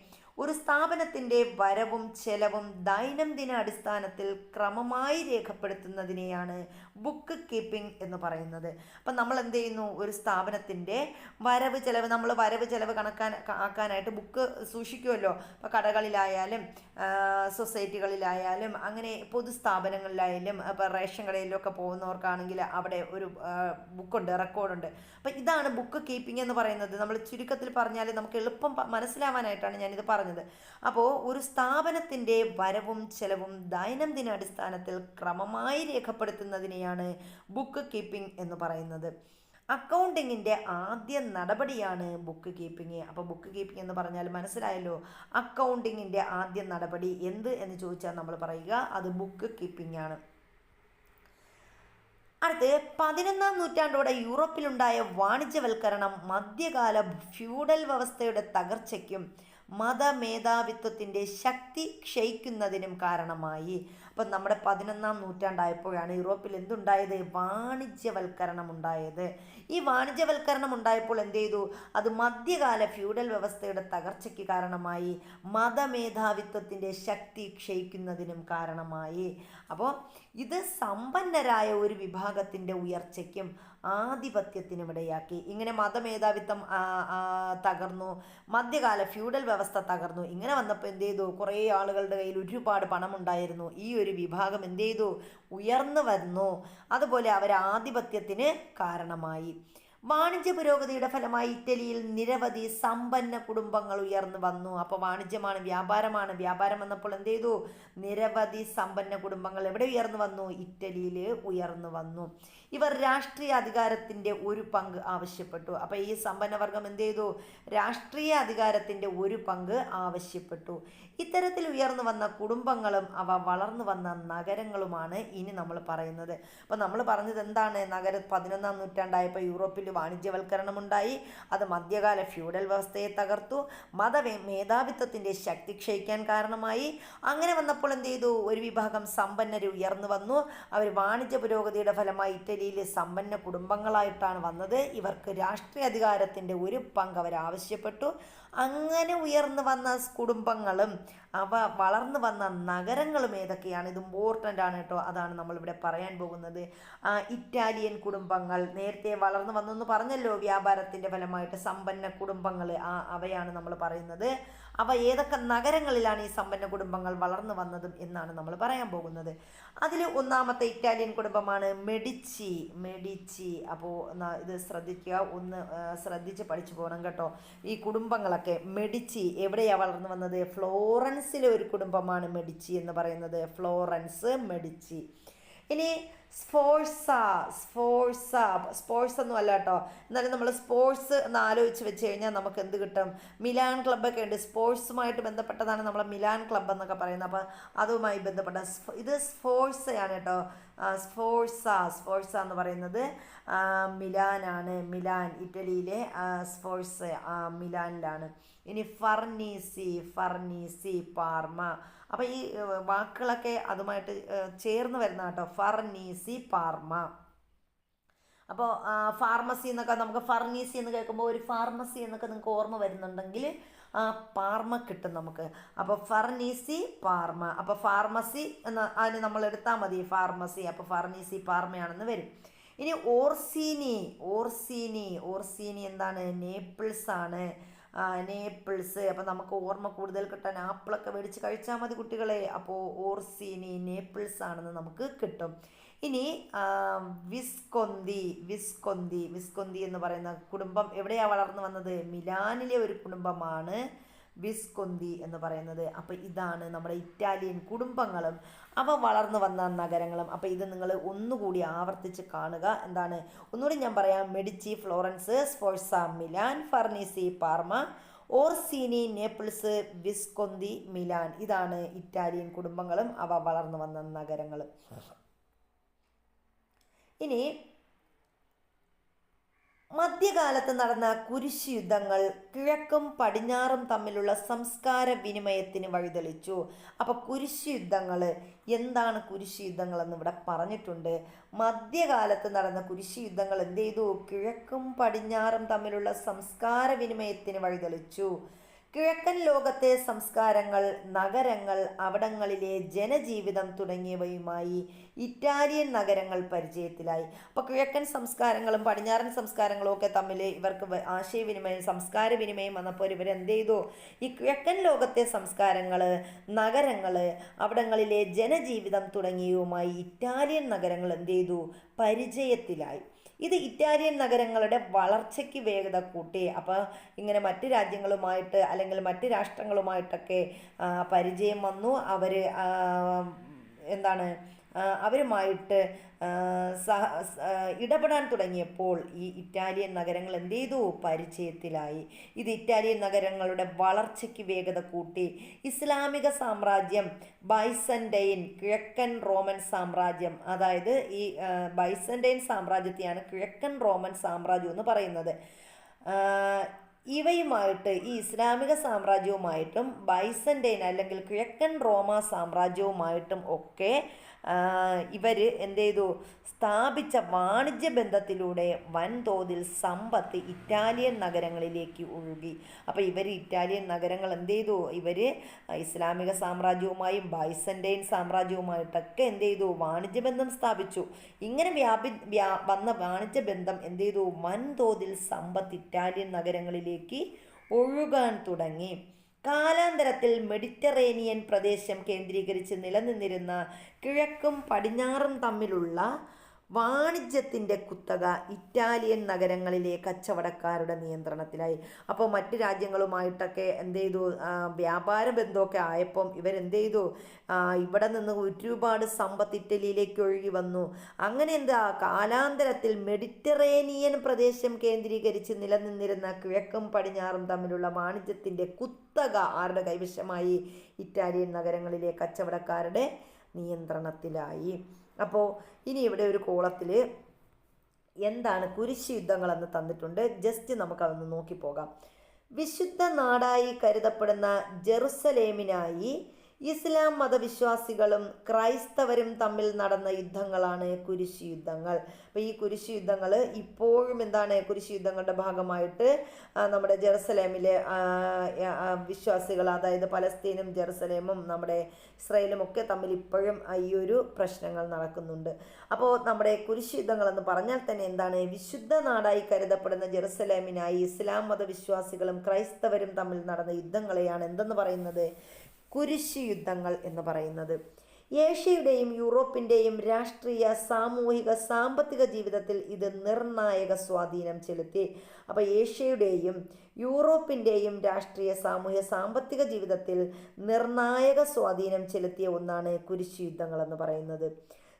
ഒരു സ്ഥാപനത്തിൻ്റെ വരവും ചെലവും ദൈനംദിന അടിസ്ഥാനത്തിൽ ക്രമമായി രേഖപ്പെടുത്തുന്നതിനെയാണ് ബുക്ക് കീപ്പിംഗ് എന്ന് പറയുന്നത്. അപ്പം നമ്മൾ എന്ത് ചെയ്യുന്നു? ഒരു സ്ഥാപനത്തിൻ്റെ വരവ് ചെലവ് ആക്കാനായിട്ട് ബുക്ക് സൂക്ഷിക്കുമല്ലോ. ഇപ്പോൾ കടകളിലായാലും സൊസൈറ്റികളിലായാലും അങ്ങനെ പൊതുസ്ഥാപനങ്ങളിലായാലും ഇപ്പോൾ റേഷൻ കടയിലൊക്കെ പോകുന്നവർക്കാണെങ്കിൽ അവിടെ ഒരു ബുക്കുണ്ട്, റെക്കോർഡുണ്ട്. അപ്പം ഇതാണ് ബുക്ക് കീപ്പിംഗ് എന്ന് പറയുന്നത്. നമ്മൾ ചുരുക്കത്തിൽ പറഞ്ഞാൽ നമുക്ക് എളുപ്പം മനസ്സിലാവാനായിട്ടാണ് ഞാനിത് പറഞ്ഞത്. അപ്പോൾ ഒരു സ്ഥാപനത്തിൻ്റെ വരവും ചെലവും ദൈനംദിന അടിസ്ഥാനത്തിൽ ക്രമമായി രേഖപ്പെടുത്തുന്നതിനെയാണ് ബുക്ക് കീപ്പിംഗ് എന്ന് പറയുന്നത്. അക്കൗണ്ടിങ്ങിൻ്റെ ആദ്യ നടപടിയാണ് ബുക്ക് കീപ്പിംഗ്. അപ്പോൾ ബുക്ക് കീപ്പിംഗ് എന്ന് പറഞ്ഞാൽ മനസ്സിലായല്ലോ. അക്കൗണ്ടിങ്ങിൻ്റെ ആദ്യ നടപടി എന്ത് എന്ന് ചോദിച്ചാൽ നമ്മൾ പറയുക അത് ബുക്ക് കീപ്പിംഗ് ആണ്. അടുത്ത് 11-ാം നൂറ്റാണ്ടോടെ യൂറോപ്പിലുണ്ടായ വാണിജ്യവൽക്കരണം മധ്യകാല ഫ്യൂഡൽ വ്യവസ്ഥയുടെ തകർച്ചയ്ക്കും മതമേധാവിത്വത്തിൻ്റെ ശക്തി ക്ഷയിക്കുന്നതിനും കാരണമായി. അപ്പം നമ്മുടെ 11-ാം നൂറ്റാണ്ടായപ്പോഴാണ് യൂറോപ്പിൽ എന്തുണ്ടായത്? വാണിജ്യവൽക്കരണം ഉണ്ടായത്. ഈ വാണിജ്യവൽക്കരണം ഉണ്ടായപ്പോൾ എന്ത് ചെയ്തു? അത് മധ്യകാല ഫ്യൂഡൽ വ്യവസ്ഥയുടെ തകർച്ചയ്ക്ക് കാരണമായി, മതമേധാവിത്വത്തിൻ്റെ ശക്തി ക്ഷയിക്കുന്നതിനും കാരണമായി. അപ്പോൾ ഇത് സമ്പന്നരായ ഒരു വിഭാഗത്തിൻ്റെ ഉയർച്ചയ്ക്കും ആധിപത്യത്തിനുമിടയാക്കി. ഇങ്ങനെ മതമേധാവിത്വം തകർന്നു, മധ്യകാല ഫ്യൂഡൽ വ്യവസ്ഥ തകർന്നു. ഇങ്ങനെ വന്നപ്പോൾ എന്ത് ചെയ്തു? കുറേ ആളുകളുടെ കയ്യിൽ ഒരുപാട് പണമുണ്ടായിരുന്നു. ഈ ഒരു വിഭാഗം എന്ത് ചെയ്തു? ഉയർന്നു വന്നു. അതുപോലെ അവർ ആധിപത്യത്തിന് കാരണമായി. വാണിജ്യ പുരോഗതിയുടെ ഫലമായി ഇറ്റലിയിൽ നിരവധി സമ്പന്ന കുടുംബങ്ങൾ ഉയർന്നു വന്നു. അപ്പോൾ വാണിജ്യമാണ്, വ്യാപാരമാണ്. വ്യാപാരം വന്നപ്പോൾ എന്ത് ചെയ്തു? നിരവധി സമ്പന്ന കുടുംബങ്ങൾ എവിടെ ഉയർന്നു വന്നു? ഇറ്റലിയിൽ ഉയർന്നു വന്നു. ഇവർ രാഷ്ട്രീയ അധികാരത്തിൻ്റെ ഒരു പങ്ക് ആവശ്യപ്പെട്ടു. അപ്പോൾ ഈ സമ്പന്നവർഗം എന്ത് ചെയ്തു? രാഷ്ട്രീയ അധികാരത്തിൻ്റെ ഒരു പങ്ക് ആവശ്യപ്പെട്ടു. ഇത്തരത്തിൽ ഉയർന്നു വന്ന കുടുംബങ്ങളും അവ വളർന്നു വന്ന നഗരങ്ങളുമാണ് ഇനി നമ്മൾ പറയുന്നത്. അപ്പോൾ നമ്മൾ പറഞ്ഞത് എന്താണ്? 11-ാം നൂറ്റാണ്ടായപ്പോൾ യൂറോപ്പിൽ വാണിജ്യവൽക്കരണം ഉണ്ടായി. അത് മധ്യകാല ഫ്യൂഡൽ വ്യവസ്ഥയെ തകർത്തു, മേധാവിത്വത്തിൻ്റെ ശക്തി ക്ഷയിക്കാൻ കാരണമായി. അങ്ങനെ വന്നപ്പോൾ എന്ത് ചെയ്തു? ഒരു വിഭാഗം സമ്പന്നർ ഉയർന്നു വന്നു. അവർ വാണിജ്യ പുരോഗതിയുടെ ഫലമായി ഇറ്റലിയിലെ സമ്പന്ന കുടുംബങ്ങളായിട്ടാണ് വന്നത്. ഇവർക്ക് രാഷ്ട്രീയ അധികാരത്തിൻ്റെ ഒരു പങ്ക് അവർ ആവശ്യപ്പെട്ടു. അങ്ങനെ ഉയർന്നു വന്ന കുടുംബങ്ങളും അവ വളർന്നു വന്ന നഗരങ്ങളും ഏതൊക്കെയാണ്? ഇത് ഇമ്പോർട്ടൻ്റ് ആണ് കേട്ടോ. അതാണ് നമ്മളിവിടെ പറയാൻ പോകുന്നത്. ഇറ്റാലിയൻ കുടുംബങ്ങൾ നേരത്തെ വളർന്നു വന്നെന്ന് പറഞ്ഞല്ലോ. വ്യാപാരത്തിൻ്റെ ഫലമായിട്ട് സമ്പന്ന കുടുംബങ്ങൾ, അവയാണ് നമ്മൾ പറയുന്നത്. അവ ഏതൊക്കെ നഗരങ്ങളിലാണ് ഈ സമ്പന്ന കുടുംബങ്ങൾ വളർന്നു വന്നതും എന്നാണ് നമ്മൾ പറയാൻ പോകുന്നത്. അതിൽ ഒന്നാമത്തെ ഇറ്റാലിയൻ കുടുംബമാണ് മെഡിച്ചി. അപ്പോൾ ഇത് ശ്രദ്ധിക്കുക, ഒന്ന് ശ്രദ്ധിച്ച് പഠിച്ചു പോകണം കേട്ടോ. ഈ കുടുംബങ്ങളൊക്കെ മെഡിച്ചി എവിടെയാണ് വളർന്നു വന്നത്? ഫ്ലോറൻസിലെ ഒരു കുടുംബമാണ് മെഡിച്ചി എന്ന് പറയുന്നത്. ഫ്ലോറൻസ്, മെഡിച്ചി. ഇനി സ്പോർട്സ് ഒന്നും അല്ല കേട്ടോ. എന്നാലും നമ്മൾ സ്പോർട്സ് എന്ന് ആലോചിച്ച് വെച്ച് കഴിഞ്ഞാൽ നമുക്ക് എന്ത് കിട്ടും? മിലാൻ ക്ലബ്ബൊക്കെ ഉണ്ട്. സ്പോർട്സുമായിട്ട് ബന്ധപ്പെട്ടതാണ് നമ്മളെ മിലാൻ ക്ലബ്ബ് എന്നൊക്കെ പറയുന്നത്. അപ്പോൾ അതുമായി ബന്ധപ്പെട്ട ഇത് സ്പോർട്സ് ആണ് കേട്ടോ. സ്പോർട്സ എന്ന് പറയുന്നത് മിലാനാണ്. മിലാൻ ഇറ്റലിയിലെ സ്പോർട്സ് മിലാനിലാണ്. ഇനി ഫർണീസി, പാർമ. അപ്പോൾ ഈ വാക്കുകളൊക്കെ അതുമായിട്ട് ചേർന്ന് വരുന്ന കേട്ടോ. ഫർണീസി, പാർമ. അപ്പോൾ ഫാർമസി എന്നൊക്കെ നമുക്ക് ഫർണീസി എന്ന് കേൾക്കുമ്പോൾ ഒരു ഫാർമസി എന്നൊക്കെ നിങ്ങൾക്ക് ഓർമ്മ വരുന്നുണ്ടെങ്കിൽ പാർമ കിട്ടും നമുക്ക്. അപ്പോൾ ഫർണീസി, പാർമ. അപ്പോൾ ഫാർമസി എന്ന് അതിന് നമ്മൾ എടുത്താൽ മതി, ഫാർമസി. അപ്പോൾ ഫർണീസി, പാർമയാണെന്ന് വരും. ഇനി ഓർസീനി എന്താണ്? നേപ്പിൾസ് ആണ്. നേപ്പിൾസ്. അപ്പോൾ നമുക്ക് ഓർമ്മ കൂടുതൽ കിട്ടാൻ ആപ്പിളൊക്കെ മേടിച്ച് കഴിച്ചാൽ മതി കുട്ടികളെ. അപ്പോൾ ഓർസീനി നേപ്പിൾസ് ആണെന്ന് നമുക്ക് കിട്ടും. ഇനി വിസ്കൊന്തി വിസ്കൊന്തി വിസ്കൊന്തി എന്ന് പറയുന്ന കുടുംബം എവിടെയാണ് വളർന്നു വന്നത്? മിലാനിലെ ഒരു കുടുംബമാണ് വിസ്കൊന്തി എന്ന് പറയുന്നത്. അപ്പോൾ ഇതാണ് നമ്മുടെ ഇറ്റാലിയൻ കുടുംബങ്ങളും അവ വളർന്നു വന്ന നഗരങ്ങളും. അപ്പോൾ ഇത് നിങ്ങൾ ഒന്നുകൂടി ആവർത്തിച്ച് കാണുക. എന്താണ് ഒന്നുകൂടി ഞാൻ പറയാം: Medici, Florence, Sforza, Milan, Farnese, Parma, Orsini, Naples, Visconti, Milan. ഇതാണ് ഇറ്റാലിയൻ കുടുംബങ്ങളും അവ വളർന്നു വന്ന നഗരങ്ങളും. ഇനി മധ്യകാലത്ത് നടന്ന കുരിശ് യുദ്ധങ്ങൾ കിഴക്കും പടിഞ്ഞാറും തമ്മിലുള്ള സംസ്കാര വിനിമയത്തിന് വഴിതെളിച്ചു. അപ്പോൾ കുരിശ് യുദ്ധങ്ങൾ എന്താണ്? കുരിശ് യുദ്ധങ്ങൾ എന്ന് ഇവിടെ പറഞ്ഞിട്ടുണ്ട്. മധ്യകാലത്ത് നടന്ന കുരിശ് യുദ്ധങ്ങൾ എന്ത് ചെയ്തു? കിഴക്കും പടിഞ്ഞാറും തമ്മിലുള്ള സംസ്കാര വിനിമയത്തിന് വഴിതെളിച്ചു. കിഴക്കൻ ലോകത്തെ സംസ്കാരങ്ങൾ, നഗരങ്ങൾ, അവിടങ്ങളിലെ ജനജീവിതം തുടങ്ങിയവയുമായി ഇറ്റാലിയൻ നഗരങ്ങൾ പരിചയത്തിലായി. അപ്പോൾ കിഴക്കൻ സംസ്കാരങ്ങളും പടിഞ്ഞാറൻ സംസ്കാരങ്ങളും ഒക്കെ തമ്മിൽ ഇവർക്ക് ആശയവിനിമയം, സംസ്കാര വിനിമയം വന്നപ്പോൾ ഇവരെന്ത് ചെയ്തു? ഈ കിഴക്കൻ ലോകത്തെ സംസ്കാരങ്ങൾ, നഗരങ്ങൾ, അവിടങ്ങളിലെ ജനജീവിതം തുടങ്ങിയവയുമായി ഇറ്റാലിയൻ നഗരങ്ങൾ എന്ത് ചെയ്തു? പരിചയത്തിലായി. ഇത് ഇറ്റാലിയൻ നഗരങ്ങളുടെ വളർച്ചയ്ക്ക് വേഗത കൂട്ടി. അപ്പോൾ ഇങ്ങനെ മറ്റ് രാജ്യങ്ങളുമായിട്ട് അല്ലെങ്കിൽ മറ്റ് രാഷ്ട്രങ്ങളുമായിട്ടൊക്കെ പരിചയം വന്നു. അവർ എന്താണ് അവരുമായിട്ട് ഇടപെടാൻ തുടങ്ങിയപ്പോൾ ഈ ഇറ്റാലിയൻ നഗരങ്ങൾ എന്ത് ചെയ്തു? പരിചയത്തിലായി. ഇത് ഇറ്റാലിയൻ നഗരങ്ങളുടെ വളർച്ചയ്ക്ക് വേഗത കൂട്ടി. ഇസ്ലാമിക സാമ്രാജ്യം, ബൈസൻറ്റൈൻ, കിഴക്കൻ റോമൻ സാമ്രാജ്യം, അതായത് ഈ ബൈസൻറ്റൈൻ സാമ്രാജ്യത്തെയാണ് കിഴക്കൻ റോമൻ സാമ്രാജ്യം എന്ന് പറയുന്നത്. ഇവയുമായിട്ട്, ഈ ഇസ്ലാമിക സാമ്രാജ്യവുമായിട്ടും ബൈസൻറ്റൈൻ അല്ലെങ്കിൽ കിഴക്കൻ റോമ സാമ്രാജ്യവുമായിട്ടും ഒക്കെ ഇവർ എന്ത് ചെയ്തു? സ്ഥാപിച്ച വാണിജ്യ ബന്ധത്തിലൂടെ വൻതോതിൽ സമ്പത്ത് ഇറ്റാലിയൻ നഗരങ്ങളിലേക്ക് ഒഴുകി. അപ്പോൾ ഇവർ ഇറ്റാലിയൻ നഗരങ്ങൾ എന്ത് ചെയ്തു? ഇവർ ഇസ്ലാമിക സാമ്രാജ്യവുമായും ബൈസൻറ്റൈൻ സാമ്രാജ്യവുമായിട്ടൊക്കെ എന്ത് ചെയ്തു? വാണിജ്യബന്ധം സ്ഥാപിച്ചു. ഇങ്ങനെ വന്ന വാണിജ്യബന്ധം എന്ത് ചെയ്തു? വൻതോതിൽ സമ്പത്ത് ഇറ്റാലിയൻ നഗരങ്ങളിലേക്ക് ഒഴുകാൻ തുടങ്ങി. കാലാന്തരത്തിൽ മെഡിറ്ററേനിയൻ പ്രദേശം കേന്ദ്രീകരിച്ച് നിലനിന്നിരുന്ന കിഴക്കും പടിഞ്ഞാറും തമ്മിലുള്ള വാണിജ്യത്തിൻ്റെ കുത്തക ഇറ്റാലിയൻ നഗരങ്ങളിലെ കച്ചവടക്കാരുടെ നിയന്ത്രണത്തിലായി. അപ്പോൾ മറ്റ് രാജ്യങ്ങളുമായിട്ടൊക്കെ എന്ത് ചെയ്തു? വ്യാപാര ബന്ധമൊക്കെ ആയപ്പം ഇവരെന്ത് ചെയ്തു? ഇവിടെ നിന്ന് ഒരുപാട് സമ്പത്ത് ഇറ്റലിയിലേക്ക് ഒഴുകി വന്നു. അങ്ങനെ എന്താ കാലാന്തരത്തിൽ മെഡിറ്ററേനിയൻ പ്രദേശം കേന്ദ്രീകരിച്ച് നിലനിന്നിരുന്ന കിഴക്കും പടിഞ്ഞാറും തമ്മിലുള്ള വാണിജ്യത്തിൻ്റെ കുത്തക ആരുടെ കൈവശമായി? ഇറ്റാലിയൻ നഗരങ്ങളിലെ കച്ചവടക്കാരുടെ നിയന്ത്രണത്തിലായി. അപ്പോൾ ഇനി ഇവിടെ ഒരു കോളത്തിൽ എന്താണ് കുരിശ് യുദ്ധങ്ങളെന്ന് തന്നിട്ടുണ്ട്. ജസ്റ്റ് നമുക്കതൊന്ന് നോക്കിപ്പോകാം. വിശുദ്ധ നാടായി കരുതപ്പെടുന്ന ജെറുസലേമിനായി ഇസ്ലാം മതവിശ്വാസികളും ക്രൈസ്തവരും തമ്മിൽ നടന്ന യുദ്ധങ്ങളാണ് കുരിശ് യുദ്ധങ്ങൾ. അപ്പോൾ ഈ കുരിശ് യുദ്ധങ്ങൾ ഇപ്പോഴും എന്താണ്? കുരിശ് യുദ്ധങ്ങളുടെ ഭാഗമായിട്ട് നമ്മുടെ ജെറുസലേമിലെ വിശ്വാസികൾ, അതായത് പലസ്തീനും ജെറുസലേമും നമ്മുടെ ഇസ്രായേലും ഒക്കെ തമ്മിൽ ഇപ്പോഴും ഈ ഒരു പ്രശ്നങ്ങൾ നടക്കുന്നുണ്ട്. അപ്പോൾ നമ്മുടെ കുരിശ് യുദ്ധങ്ങളെന്ന് പറഞ്ഞാൽ തന്നെ എന്താണ്? വിശുദ്ധ നാടായി കരുതപ്പെടുന്ന ജെറുസലേമിനായി ഇസ്ലാം മതവിശ്വാസികളും ക്രൈസ്തവരും തമ്മിൽ നടന്ന യുദ്ധങ്ങളെയാണ് എന്തെന്ന് പറയുന്നത്? കുരിശ് യുദ്ധങ്ങൾ എന്ന് പറയുന്നത്. ഏഷ്യയുടെയും യൂറോപ്പിൻ്റെയും രാഷ്ട്രീയ, സാമൂഹിക, സാമ്പത്തിക ജീവിതത്തിൽ ഇത് നിർണായക സ്വാധീനം ചെലുത്തി. അപ്പോൾ ഏഷ്യയുടെയും യൂറോപ്പിൻ്റെയും രാഷ്ട്രീയ, സാമൂഹിക, സാമ്പത്തിക ജീവിതത്തിൽ നിർണായക സ്വാധീനം ചെലുത്തിയ ഒന്നാണ് കുരിശ് യുദ്ധങ്ങൾ എന്ന് പറയുന്നത്.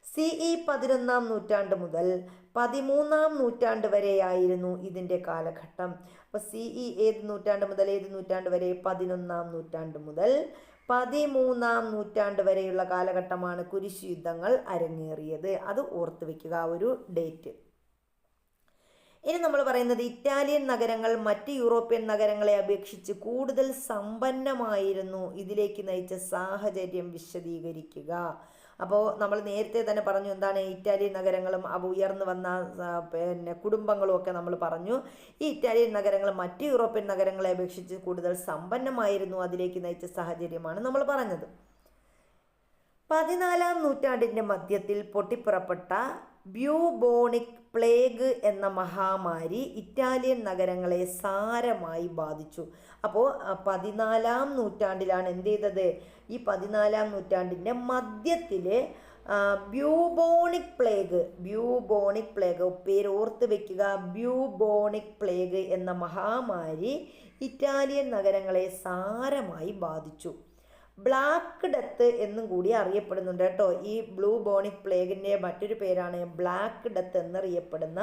CE 11-ാം നൂറ്റാണ്ട് മുതൽ 13-ാം നൂറ്റാണ്ട് വരെയായിരുന്നു ഇതിൻ്റെ കാലഘട്ടം. അപ്പോൾ CE ഏത് നൂറ്റാണ്ട് മുതൽ ഏത് നൂറ്റാണ്ട് വരെ? 11-ാം നൂറ്റാണ്ട് മുതൽ 13-ാം നൂറ്റാണ്ട് വരെയുള്ള കാലഘട്ടമാണ് കുരിശ് യുദ്ധങ്ങൾ അരങ്ങേറിയത്. അത് ഓർത്ത് വയ്ക്കുക, ഒരു ഡേറ്റ്. ഇനി നമ്മൾ പറയുന്നത് ഇറ്റാലിയൻ നഗരങ്ങൾ മറ്റ് യൂറോപ്യൻ നഗരങ്ങളെ അപേക്ഷിച്ച് കൂടുതൽ സമ്പന്നമായിരുന്നു. ഇതിലേക്ക് നയിച്ച സാഹചര്യം വിശദീകരിക്കുക. അപ്പോൾ നമ്മൾ നേരത്തെ തന്നെ പറഞ്ഞു എന്താണ്? ഇറ്റാലിയൻ നഗരങ്ങളും അവ ഉയർന്നു വന്ന കുടുംബങ്ങളും ഒക്കെ നമ്മൾ പറഞ്ഞു. ഈ ഇറ്റാലിയൻ നഗരങ്ങൾ മറ്റ് യൂറോപ്യൻ നഗരങ്ങളെ അപേക്ഷിച്ച് കൂടുതൽ സമ്പന്നമായിരുന്നു. അതിലേക്ക് നയിച്ച സാഹചര്യമാണ് നമ്മൾ പറഞ്ഞത്. 14-ാം നൂറ്റാണ്ടിൻ്റെ മധ്യത്തിൽ പൊട്ടിപ്പുറപ്പെട്ട ബ്യൂബോണിക് പ്ലേഗ് എന്ന മഹാമാരി ഇറ്റാലിയൻ നഗരങ്ങളെ സാരമായി ബാധിച്ചു. അപ്പോൾ 14-ാം നൂറ്റാണ്ടിലാണ് എന്ത് ചെയ്തത്? ഈ 14-ാം നൂറ്റാണ്ടിൻ്റെ മധ്യത്തിൽ ബ്യൂബോണിക് പ്ലേഗ് പേര് ഓർത്ത് വെക്കുക. ബ്യൂബോണിക് പ്ലേഗ് എന്ന മഹാമാരി ഇറ്റാലിയൻ നഗരങ്ങളെ സാരമായി ബാധിച്ചു. ബ്ലാക്ക് ഡെത്ത് എന്നും കൂടി അറിയപ്പെടുന്നുണ്ട് കേട്ടോ. ഈ ബ്യൂബോണിക് പ്ലേഗിൻ്റെ മറ്റൊരു പേരാണ് ബ്ലാക്ക് ഡെത്ത് എന്നറിയപ്പെടുന്ന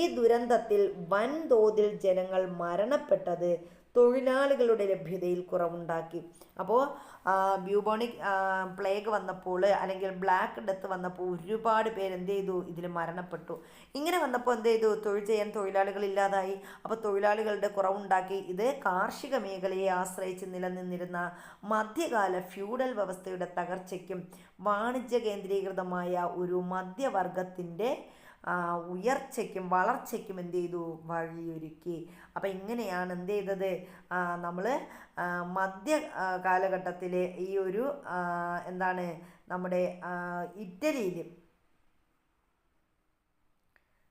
ഈ ദുരന്തത്തിൽ വൻതോതിൽ ജനങ്ങൾ മരണപ്പെട്ടത് തൊഴിലാളികളുടെ ലഭ്യതയിൽ കുറവുണ്ടാക്കി. അപ്പോൾ ബ്യൂബോണിക് പ്ലേഗ് വന്നപ്പോൾ അല്ലെങ്കിൽ ബ്ലാക്ക് ഡെത്ത് വന്നപ്പോൾ ഒരുപാട് പേര് എന്ത് ചെയ്തു? ഇതിൽ മരണപ്പെട്ടു. ഇങ്ങനെ വന്നപ്പോൾ എന്ത് ചെയ്തു? തൊഴിൽ ചെയ്യാൻ തൊഴിലാളികളില്ലാതായി. അപ്പോൾ തൊഴിലാളികളുടെ കുറവുണ്ടാക്കി. ഇത് കാർഷിക മേഖലയെ ആശ്രയിച്ച് നിലനിന്നിരുന്ന മധ്യകാല ഫ്യൂഡൽ വ്യവസ്ഥയുടെ തകർച്ചയ്ക്കും വാണിജ്യ കേന്ദ്രീകൃതമായ ഒരു മധ്യവർഗത്തിൻ്റെ ഉയർച്ചയ്ക്കും വളർച്ചയ്ക്കും എന്ത് ചെയ്തു? വഴിയൊരുക്കി. അപ്പം ഇങ്ങനെയാണ് എന്ത് ചെയ്തത്? നമ്മൾ മധ്യ കാലഘട്ടത്തിൽ ഈ ഒരു എന്താണ് നമ്മുടെ ഇറ്റലിയിൽ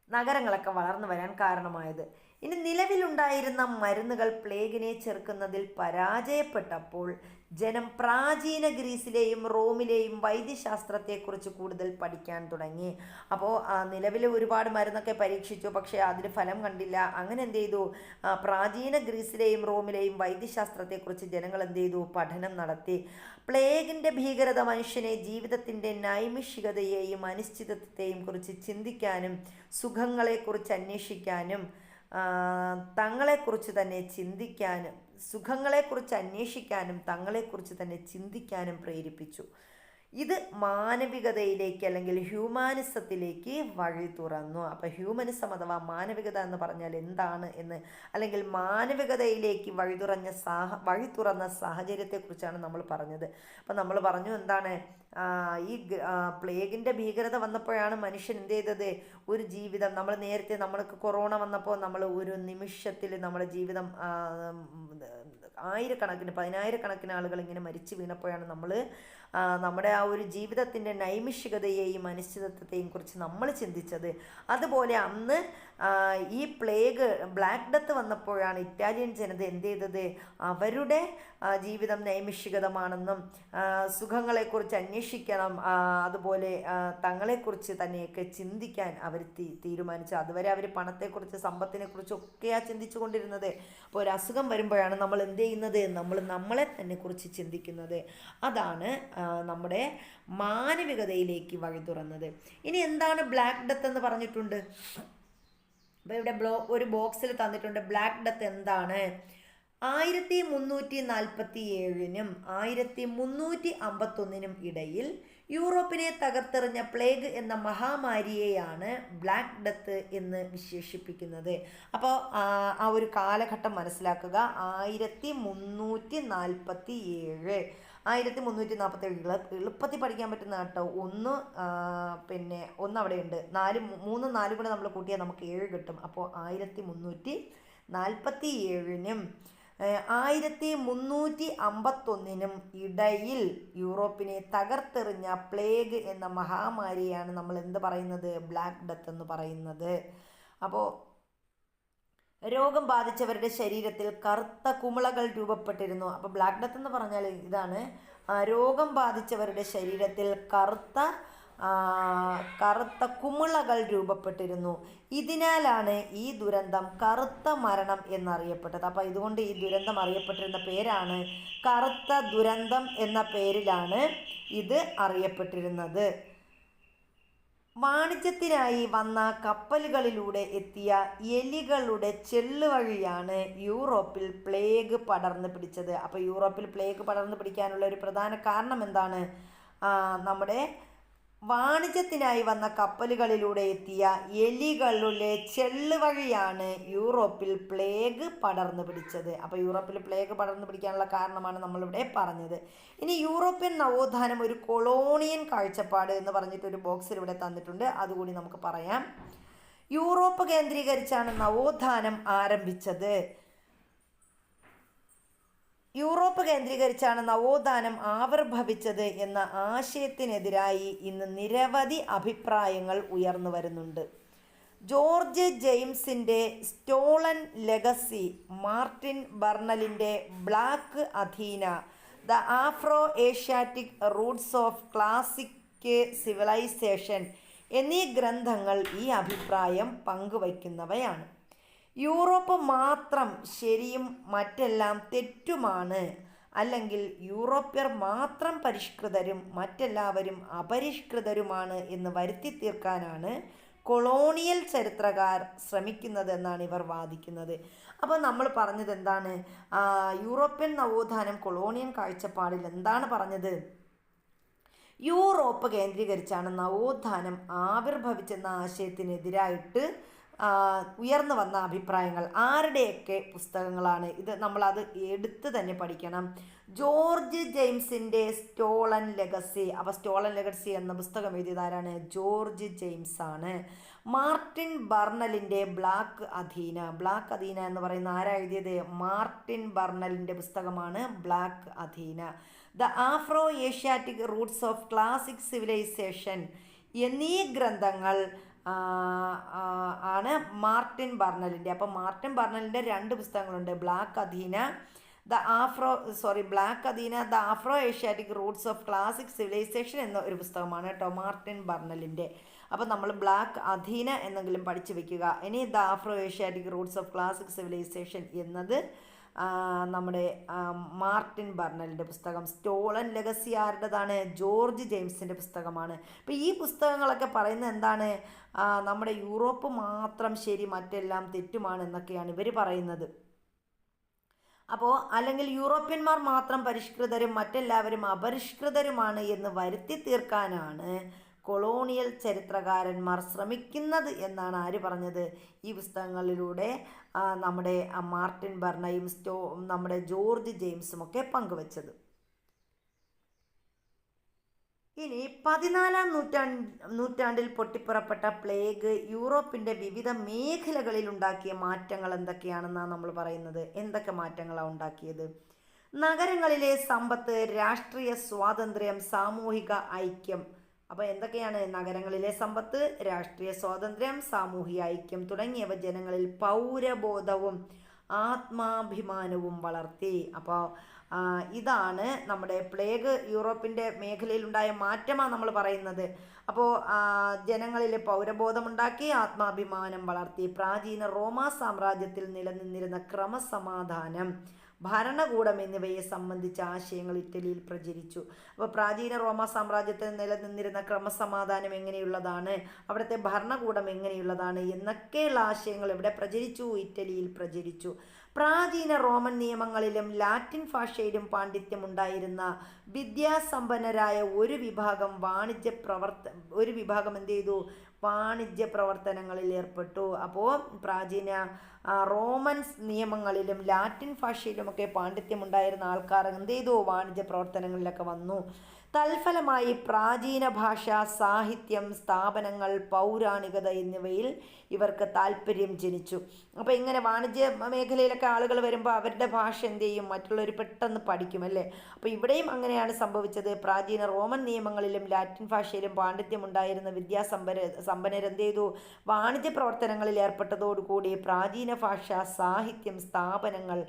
നഗരങ്ങളൊക്കെ വളർന്നു വരാൻ കാരണമായത്. ഇനി നിലവിലുണ്ടായിരുന്ന മരുന്നുകൾ പ്ലേഗിനെ ചെറുക്കുന്നതിൽ പരാജയപ്പെട്ടപ്പോൾ ജനം പ്രാചീന ഗ്രീസിലെയും റോമിലെയും വൈദ്യശാസ്ത്രത്തെക്കുറിച്ച് കൂടുതൽ പഠിക്കാൻ തുടങ്ങി. അപ്പോൾ നിലവിൽ ഒരുപാട് മരുന്നൊക്കെ പരീക്ഷിച്ചു, പക്ഷേ അതിന് ഫലം കണ്ടില്ല. അങ്ങനെ എന്ത് ചെയ്തു? പ്രാചീന ഗ്രീസിലെയും റോമിലെയും വൈദ്യശാസ്ത്രത്തെക്കുറിച്ച് ജനങ്ങൾ എന്ത് ചെയ്തു? പഠനം നടത്തി. പ്ലേഗിൻ്റെ ഭീകരത മനുഷ്യനെ ജീവിതത്തിൻ്റെ നൈമിഷികതയെയും അനിശ്ചിതത്വത്തെയും കുറിച്ച് ചിന്തിക്കാനും സുഖങ്ങളെക്കുറിച്ച് അന്വേഷിക്കാനും തങ്ങളെക്കുറിച്ച് തന്നെ ചിന്തിക്കാനും സുഖങ്ങളെക്കുറിച്ച് അന്വേഷിക്കാനും തങ്ങളെക്കുറിച്ച് തന്നെ ചിന്തിക്കാനും പ്രേരിപ്പിച്ചു. ഇത് മാനവികതയിലേക്ക് അല്ലെങ്കിൽ ഹ്യൂമാനിസത്തിലേക്ക് വഴി തുറന്നു. അപ്പോൾ ഹ്യൂമനിസം അഥവാ മാനവികത എന്ന് പറഞ്ഞാൽ എന്താണ് എന്ന്, അല്ലെങ്കിൽ മാനവികതയിലേക്ക് വഴി തുറന്ന സാഹചര്യത്തെക്കുറിച്ചാണ് നമ്മൾ പറഞ്ഞത്. അപ്പം നമ്മൾ പറഞ്ഞു എന്താണ്? ഈ പ്ലേഗിൻ്റെ ഭീകരത വന്നപ്പോഴാണ് മനുഷ്യൻ എന്ത് ചെയ്തത്? ഒരു ജീവിതം നേരത്തെ നമ്മൾക്ക് കൊറോണ വന്നപ്പോൾ നമ്മൾ ഒരു നിമിഷത്തിൽ നമ്മുടെ ജീവിതം ആയിരക്കണക്കിന് 10,000-കണക്കിന് ആളുകൾ ഇങ്ങനെ മരിച്ചു വീണപ്പോഴാണ് നമ്മൾ നമ്മുടെ ആ ഒരു ജീവിതത്തിൻ്റെ നൈമിഷികതയെയും അനിശ്ചിതത്വത്തെയും കുറിച്ച് നമ്മൾ ചിന്തിച്ചത്. അതുപോലെ അന്ന് ഈ ബ്ലാക്ക് ഡെത്ത് വന്നപ്പോഴാണ് ഇറ്റാലിയൻ ജനത എന്ത് ചെയ്തത്? അവരുടെ ജീവിതം നൈമിഷികതമാണെന്നും സുഖങ്ങളെക്കുറിച്ച് അന്വേഷിക്കണം, അതുപോലെ തങ്ങളെക്കുറിച്ച് തന്നെയൊക്കെ ചിന്തിക്കാൻ അവർ തീരുമാനിച്ചു. അതുവരെ അവർ പണത്തെക്കുറിച്ച് സമ്പത്തിനെക്കുറിച്ചൊക്കെയാണ് ചിന്തിച്ചു കൊണ്ടിരുന്നത്. അപ്പോൾ ഒരു അസുഖം വരുമ്പോഴാണ് നമ്മൾ എന്ത് ചെയ്യുന്നത്? നമ്മളെ തന്നെ കുറിച്ച് ചിന്തിക്കുന്നത്. അതാണ് നമ്മുടെ മാനവികതയിലേക്ക് വഴി തുറന്നത്. ഇനി എന്താണ് ബ്ലാക്ക് ഡെത്ത് എന്ന് പറഞ്ഞിട്ടുണ്ട്. അപ്പോൾ ഇവിടെ ഒരു ബോക്സിൽ തന്നിട്ടുണ്ട് ബ്ലാക്ക് ഡെത്ത് എന്താണ്. 1347-നും 1351-നും ഇടയിൽ യൂറോപ്പിനെ തകർത്തെറിഞ്ഞ പ്ലേഗ് എന്ന മഹാമാരിയെയാണ് ബ്ലാക്ക് ഡെത്ത് എന്ന് വിശേഷിപ്പിക്കുന്നത്. അപ്പോൾ ആ ഒരു കാലഘട്ടം മനസ്സിലാക്കുക. 1347 എളുപ്പത്തിൽ പഠിക്കാൻ പറ്റുന്ന കേട്ടോ. ഒന്ന് അവിടെയുണ്ട്. 3 4 കൂടെ നമ്മൾ കൂട്ടിയാൽ നമുക്ക് 7 കിട്ടും. അപ്പോൾ 1347-നും 1351-നും ഇടയിൽ യൂറോപ്പിനെ തകർത്തെറിഞ്ഞ പ്ലേഗ് എന്ന മഹാമാരിയാണ് നമ്മൾ എന്ത് പറയുന്നത്? ബ്ലാക്ക് ഡെത്ത് എന്ന് പറയുന്നത്. അപ്പോൾ രോഗം ബാധിച്ചവരുടെ ശരീരത്തിൽ കറുത്ത കുമിളകൾ രൂപപ്പെട്ടിരുന്നു. അപ്പോൾ ബ്ലാക്ക് ഡെത്ത് എന്ന് പറഞ്ഞാൽ ഇതാണ്. രോഗം ബാധിച്ചവരുടെ ശരീരത്തിൽ കറുത്ത കുമിളകൾ രൂപപ്പെട്ടിരുന്നു. ഇതിനാലാണ് ഈ ദുരന്തം കറുത്ത മരണം എന്നറിയപ്പെട്ടത്. അപ്പോൾ ഇതുകൊണ്ട് ഈ ദുരന്തം അറിയപ്പെട്ടിരുന്ന പേരാണ് കറുത്ത ദുരന്തം എന്ന പേരിലാണ് ഇത് അറിയപ്പെട്ടിരുന്നത്. വാണിജ്യത്തിനായി വന്ന കപ്പലുകളിലൂടെ എത്തിയ എലികളുടെ ചെള്ള് വഴിയാണ് യൂറോപ്പിൽ പ്ലേഗ് പടർന്നു പിടിച്ചത്. അപ്പോൾ യൂറോപ്പിൽ പ്ലേഗ് പടർന്നു പിടിക്കാനുള്ള ഒരു പ്രധാന കാരണം എന്താണ്? നമ്മുടെ വാണിജ്യത്തിനായി വന്ന കപ്പലുകളിലൂടെ എത്തിയ എലികളുടെ ചെള്ള് വഴിയാണ് യൂറോപ്പിൽ പ്ലേഗ് പടർന്നു പിടിച്ചത്. അപ്പോൾ യൂറോപ്പിൽ പ്ലേഗ് പടർന്നു പിടിക്കാനുള്ള കാരണമാണ് നമ്മളിവിടെ പറഞ്ഞത്. ഇനി യൂറോപ്യൻ നവോത്ഥാനം ഒരു കൊളോണിയൻ കാഴ്ചപ്പാട് എന്ന് പറഞ്ഞിട്ടൊരു ബോക്സിൽ ഇവിടെ തന്നിട്ടുണ്ട്. അതുകൂടി നമുക്ക് പറയാം. യൂറോപ്പ് കേന്ദ്രീകരിച്ചാണ് നവോത്ഥാനം ആരംഭിച്ചത്. യൂറോപ്പ് കേന്ദ്രീകരിച്ചാണ് നവോത്ഥാനം ആവിർഭവിച്ചത് എന്ന ആശയത്തിനെതിരായി ഇന്ന് നിരവധി അഭിപ്രായങ്ങൾ ഉയർന്നു വരുന്നുണ്ട്. ജോർജ് ജെയിംസിൻ്റെ സ്റ്റോളൻ ലെഗസി, മാർട്ടിൻ ബർണലിൻ്റെ black Athena, the Afro Asiatic roots of classic civilisation എന്നീ ഗ്രന്ഥങ്ങൾ ഈ അഭിപ്രായം പങ്കുവയ്ക്കുന്നവയാണ്. യൂറോപ്പ് മാത്രം ശരിയും മറ്റെല്ലാം തെറ്റുമാണ്, അല്ലെങ്കിൽ യൂറോപ്യർ മാത്രം പരിഷ്കൃതരും മറ്റെല്ലാവരും അപരിഷ്കൃതരുമാണ് എന്ന് വരുത്തി തീർക്കാനാണ് കൊളോണിയൽ ചരിത്രകാർ ശ്രമിക്കുന്നതെന്നാണ് ഇവർ വാദിക്കുന്നത്. അപ്പോൾ നമ്മൾ പറഞ്ഞത് എന്താണ്? യൂറോപ്യൻ നവോത്ഥാനം കൊളോണിയൻ കാഴ്ചപ്പാടിൽ എന്താണ് പറഞ്ഞത്? യൂറോപ്പ് കേന്ദ്രീകരിച്ചാണ് നവോത്ഥാനം ആവിർഭവിച്ചെന്ന ആശയത്തിനെതിരായിട്ട് ഉയർന്നു വന്ന അഭിപ്രായങ്ങൾ. ആരുടെയൊക്കെ പുസ്തകങ്ങളാണ് ഇത്? നമ്മളത് എടുത്ത് തന്നെ പഠിക്കണം. ജോർജ് ജെയിംസിൻ്റെ സ്റ്റോളൻ ലെഗസി. അപ്പോൾ സ്റ്റോളൻ ലെഗസി എന്ന പുസ്തകം എഴുതിയതാരാണ്? ജോർജ് ജെയിംസ് ആണ്. മാർട്ടിൻ ബർണലിൻ്റെ ബ്ലാക്ക് അഥീന. ബ്ലാക്ക് അഥീന എന്ന് പറയുന്ന ആരാ എഴുതിയത്? മാർട്ടിൻ ബർണലിൻ്റെ പുസ്തകമാണ് black Athena. The Afro Asiatic roots of classic civilisation എന്നീ ഗ്രന്ഥങ്ങൾ ആണ് മാർട്ടിൻ ബർണലിൻ്റെ. അപ്പം മാർട്ടിൻ ബർണലിൻ്റെ 2 പുസ്തകങ്ങളുണ്ട്. Black Athena, the Afro Asiatic roots of classic civilisation എന്ന ഒരു പുസ്തകമാണ് കേട്ടോ മാർട്ടിൻ ബർണലിൻ്റെ. അപ്പം നമ്മൾ ബ്ലാക്ക് അഥീന എന്നെങ്കിലും പഠിച്ചു വെക്കുക. ഇനി the Afro Asiatic roots of classic civilisation എന്നത് നമ്മുടെ മാർട്ടിൻ ബർണലിൻ്റെ പുസ്തകം. സ്റ്റോളൻ ലെഗസി ആരുടേതാണ്? ജോർജ് ജെയിംസിൻ്റെ പുസ്തകമാണ്. അപ്പോൾ ഈ പുസ്തകങ്ങളൊക്കെ പറയുന്നത് എന്താണ്? നമ്മുടെ യൂറോപ്പ് മാത്രം ശരി മറ്റെല്ലാം തെറ്റുമാണ് എന്നൊക്കെയാണ് ഇവർ പറയുന്നത്. അപ്പോൾ അല്ലെങ്കിൽ യൂറോപ്യന്മാർ മാത്രം പരിഷ്കൃതരും മറ്റെല്ലാവരും അപരിഷ്കൃതരുമാണ് എന്ന് വരുത്തി തീർക്കാനാണ് കൊളോണിയൽ ചരിത്രകാരന്മാർ ശ്രമിക്കുന്നത് എന്നാണ് ആര് പറഞ്ഞത്? ഈ പുസ്തകങ്ങളിലൂടെ നമ്മുടെ മാർട്ടിൻ ബർണയും നമ്മുടെ ജോർജ് ജെയിംസും ഒക്കെ പങ്കുവച്ചത്. ഇനി 14-ാം നൂറ്റാണ്ടിൽ പൊട്ടിപ്പുറപ്പെട്ട പ്ലേഗ് യൂറോപ്പിൻ്റെ വിവിധ മേഖലകളിൽ ഉണ്ടാക്കിയ മാറ്റങ്ങൾ എന്തൊക്കെയാണെന്നാണ് നമ്മൾ പറയുന്നത്. എന്തൊക്കെ മാറ്റങ്ങളാണ് ഉണ്ടാക്കിയത്? നഗരങ്ങളിലെ സമ്പത്ത്, രാഷ്ട്രീയ സ്വാതന്ത്ര്യം, സാമൂഹിക ഐക്യം. അപ്പോൾ എന്തൊക്കെയാണ്? നഗരങ്ങളിലെ സമ്പത്ത്, രാഷ്ട്രീയ സ്വാതന്ത്ര്യം, സാമൂഹിക ഐക്യം തുടങ്ങിയവ ജനങ്ങളിൽ പൗരബോധവും ആത്മാഭിമാനവും വളർത്തി. അപ്പോൾ ഇതാണ് നമ്മുടെ പ്ലേഗ് യൂറോപ്പിൻ്റെ മേഖലയിലുണ്ടായ മാറ്റമാണ് നമ്മൾ പറയുന്നത്. അപ്പോൾ ജനങ്ങളിൽ പൗരബോധമുണ്ടാക്കി, ആത്മാഭിമാനം വളർത്തി. പ്രാചീന റോമാ സാമ്രാജ്യത്തിൽ നിലനിന്നിരുന്ന ക്രമസമാധാനം, ഭരണകൂടം എന്നിവയെ സംബന്ധിച്ച ആശയങ്ങൾ ഇറ്റലിയിൽ പ്രചരിച്ചു. അപ്പോൾ പ്രാചീന റോമാ സാമ്രാജ്യത്തിൽ നിലനിന്നിരുന്ന ക്രമസമാധാനം എങ്ങനെയുള്ളതാണ്, അവിടുത്തെ ഭരണകൂടം എങ്ങനെയുള്ളതാണ് എന്നൊക്കെയുള്ള ആശയങ്ങൾ ഇവിടെ പ്രചരിച്ചു, ഇറ്റലിയിൽ പ്രചരിച്ചു. പ്രാചീന റോമൻ നിയമങ്ങളിലും ലാറ്റിൻ ഭാഷയിലും പാണ്ഡിത്യമുണ്ടായിരുന്ന വിദ്യാസമ്പന്നരായ ഒരു വിഭാഗം എന്ത് ചെയ്തു? വാണിജ്യ പ്രവർത്തനങ്ങളിൽ ഏർപ്പെട്ടു. അപ്പോൾ പ്രാചീന റോമൻ നിയമങ്ങളിലും ലാറ്റിൻ ഭാഷയിലുമൊക്കെ പാണ്ഡിത്യമുണ്ടായിരുന്ന ആൾക്കാർ എന്ത് ചെയ്തു? വാണിജ്യ പ്രവർത്തനങ്ങളിലൊക്കെ വന്നു. തൽഫലമായി പ്രാചീന ഭാഷ, സാഹിത്യം, സ്ഥാപനങ്ങൾ, പൗരാണികത എന്നിവയിൽ ഇവർക്ക് താല്പര്യം ജനിച്ചു. അപ്പോൾ ഇങ്ങനെ വാണിജ്യ മേഖലയിലൊക്കെ ആളുകൾ വരുമ്പോൾ അവരുടെ ഭാഷ എന്ത് ചെയ്യും? മറ്റുള്ളവർ പെട്ടെന്ന് പഠിക്കുമല്ലേ. അപ്പോൾ ഇവിടെയും അങ്ങനെയാണ് സംഭവിച്ചത്. പ്രാചീന റോമൻ നിയമങ്ങളിലും ലാറ്റിൻ ഭാഷയിലും പാണ്ഡിത്യമുണ്ടായിരുന്ന സമ്പന്നരെന്ത് ചെയ്തു? വാണിജ്യ പ്രവർത്തനങ്ങളിൽ ഏർപ്പെട്ടതോടുകൂടി പ്രാചീന ഭാഷ, സാഹിത്യം, സ്ഥാപനങ്ങൾ,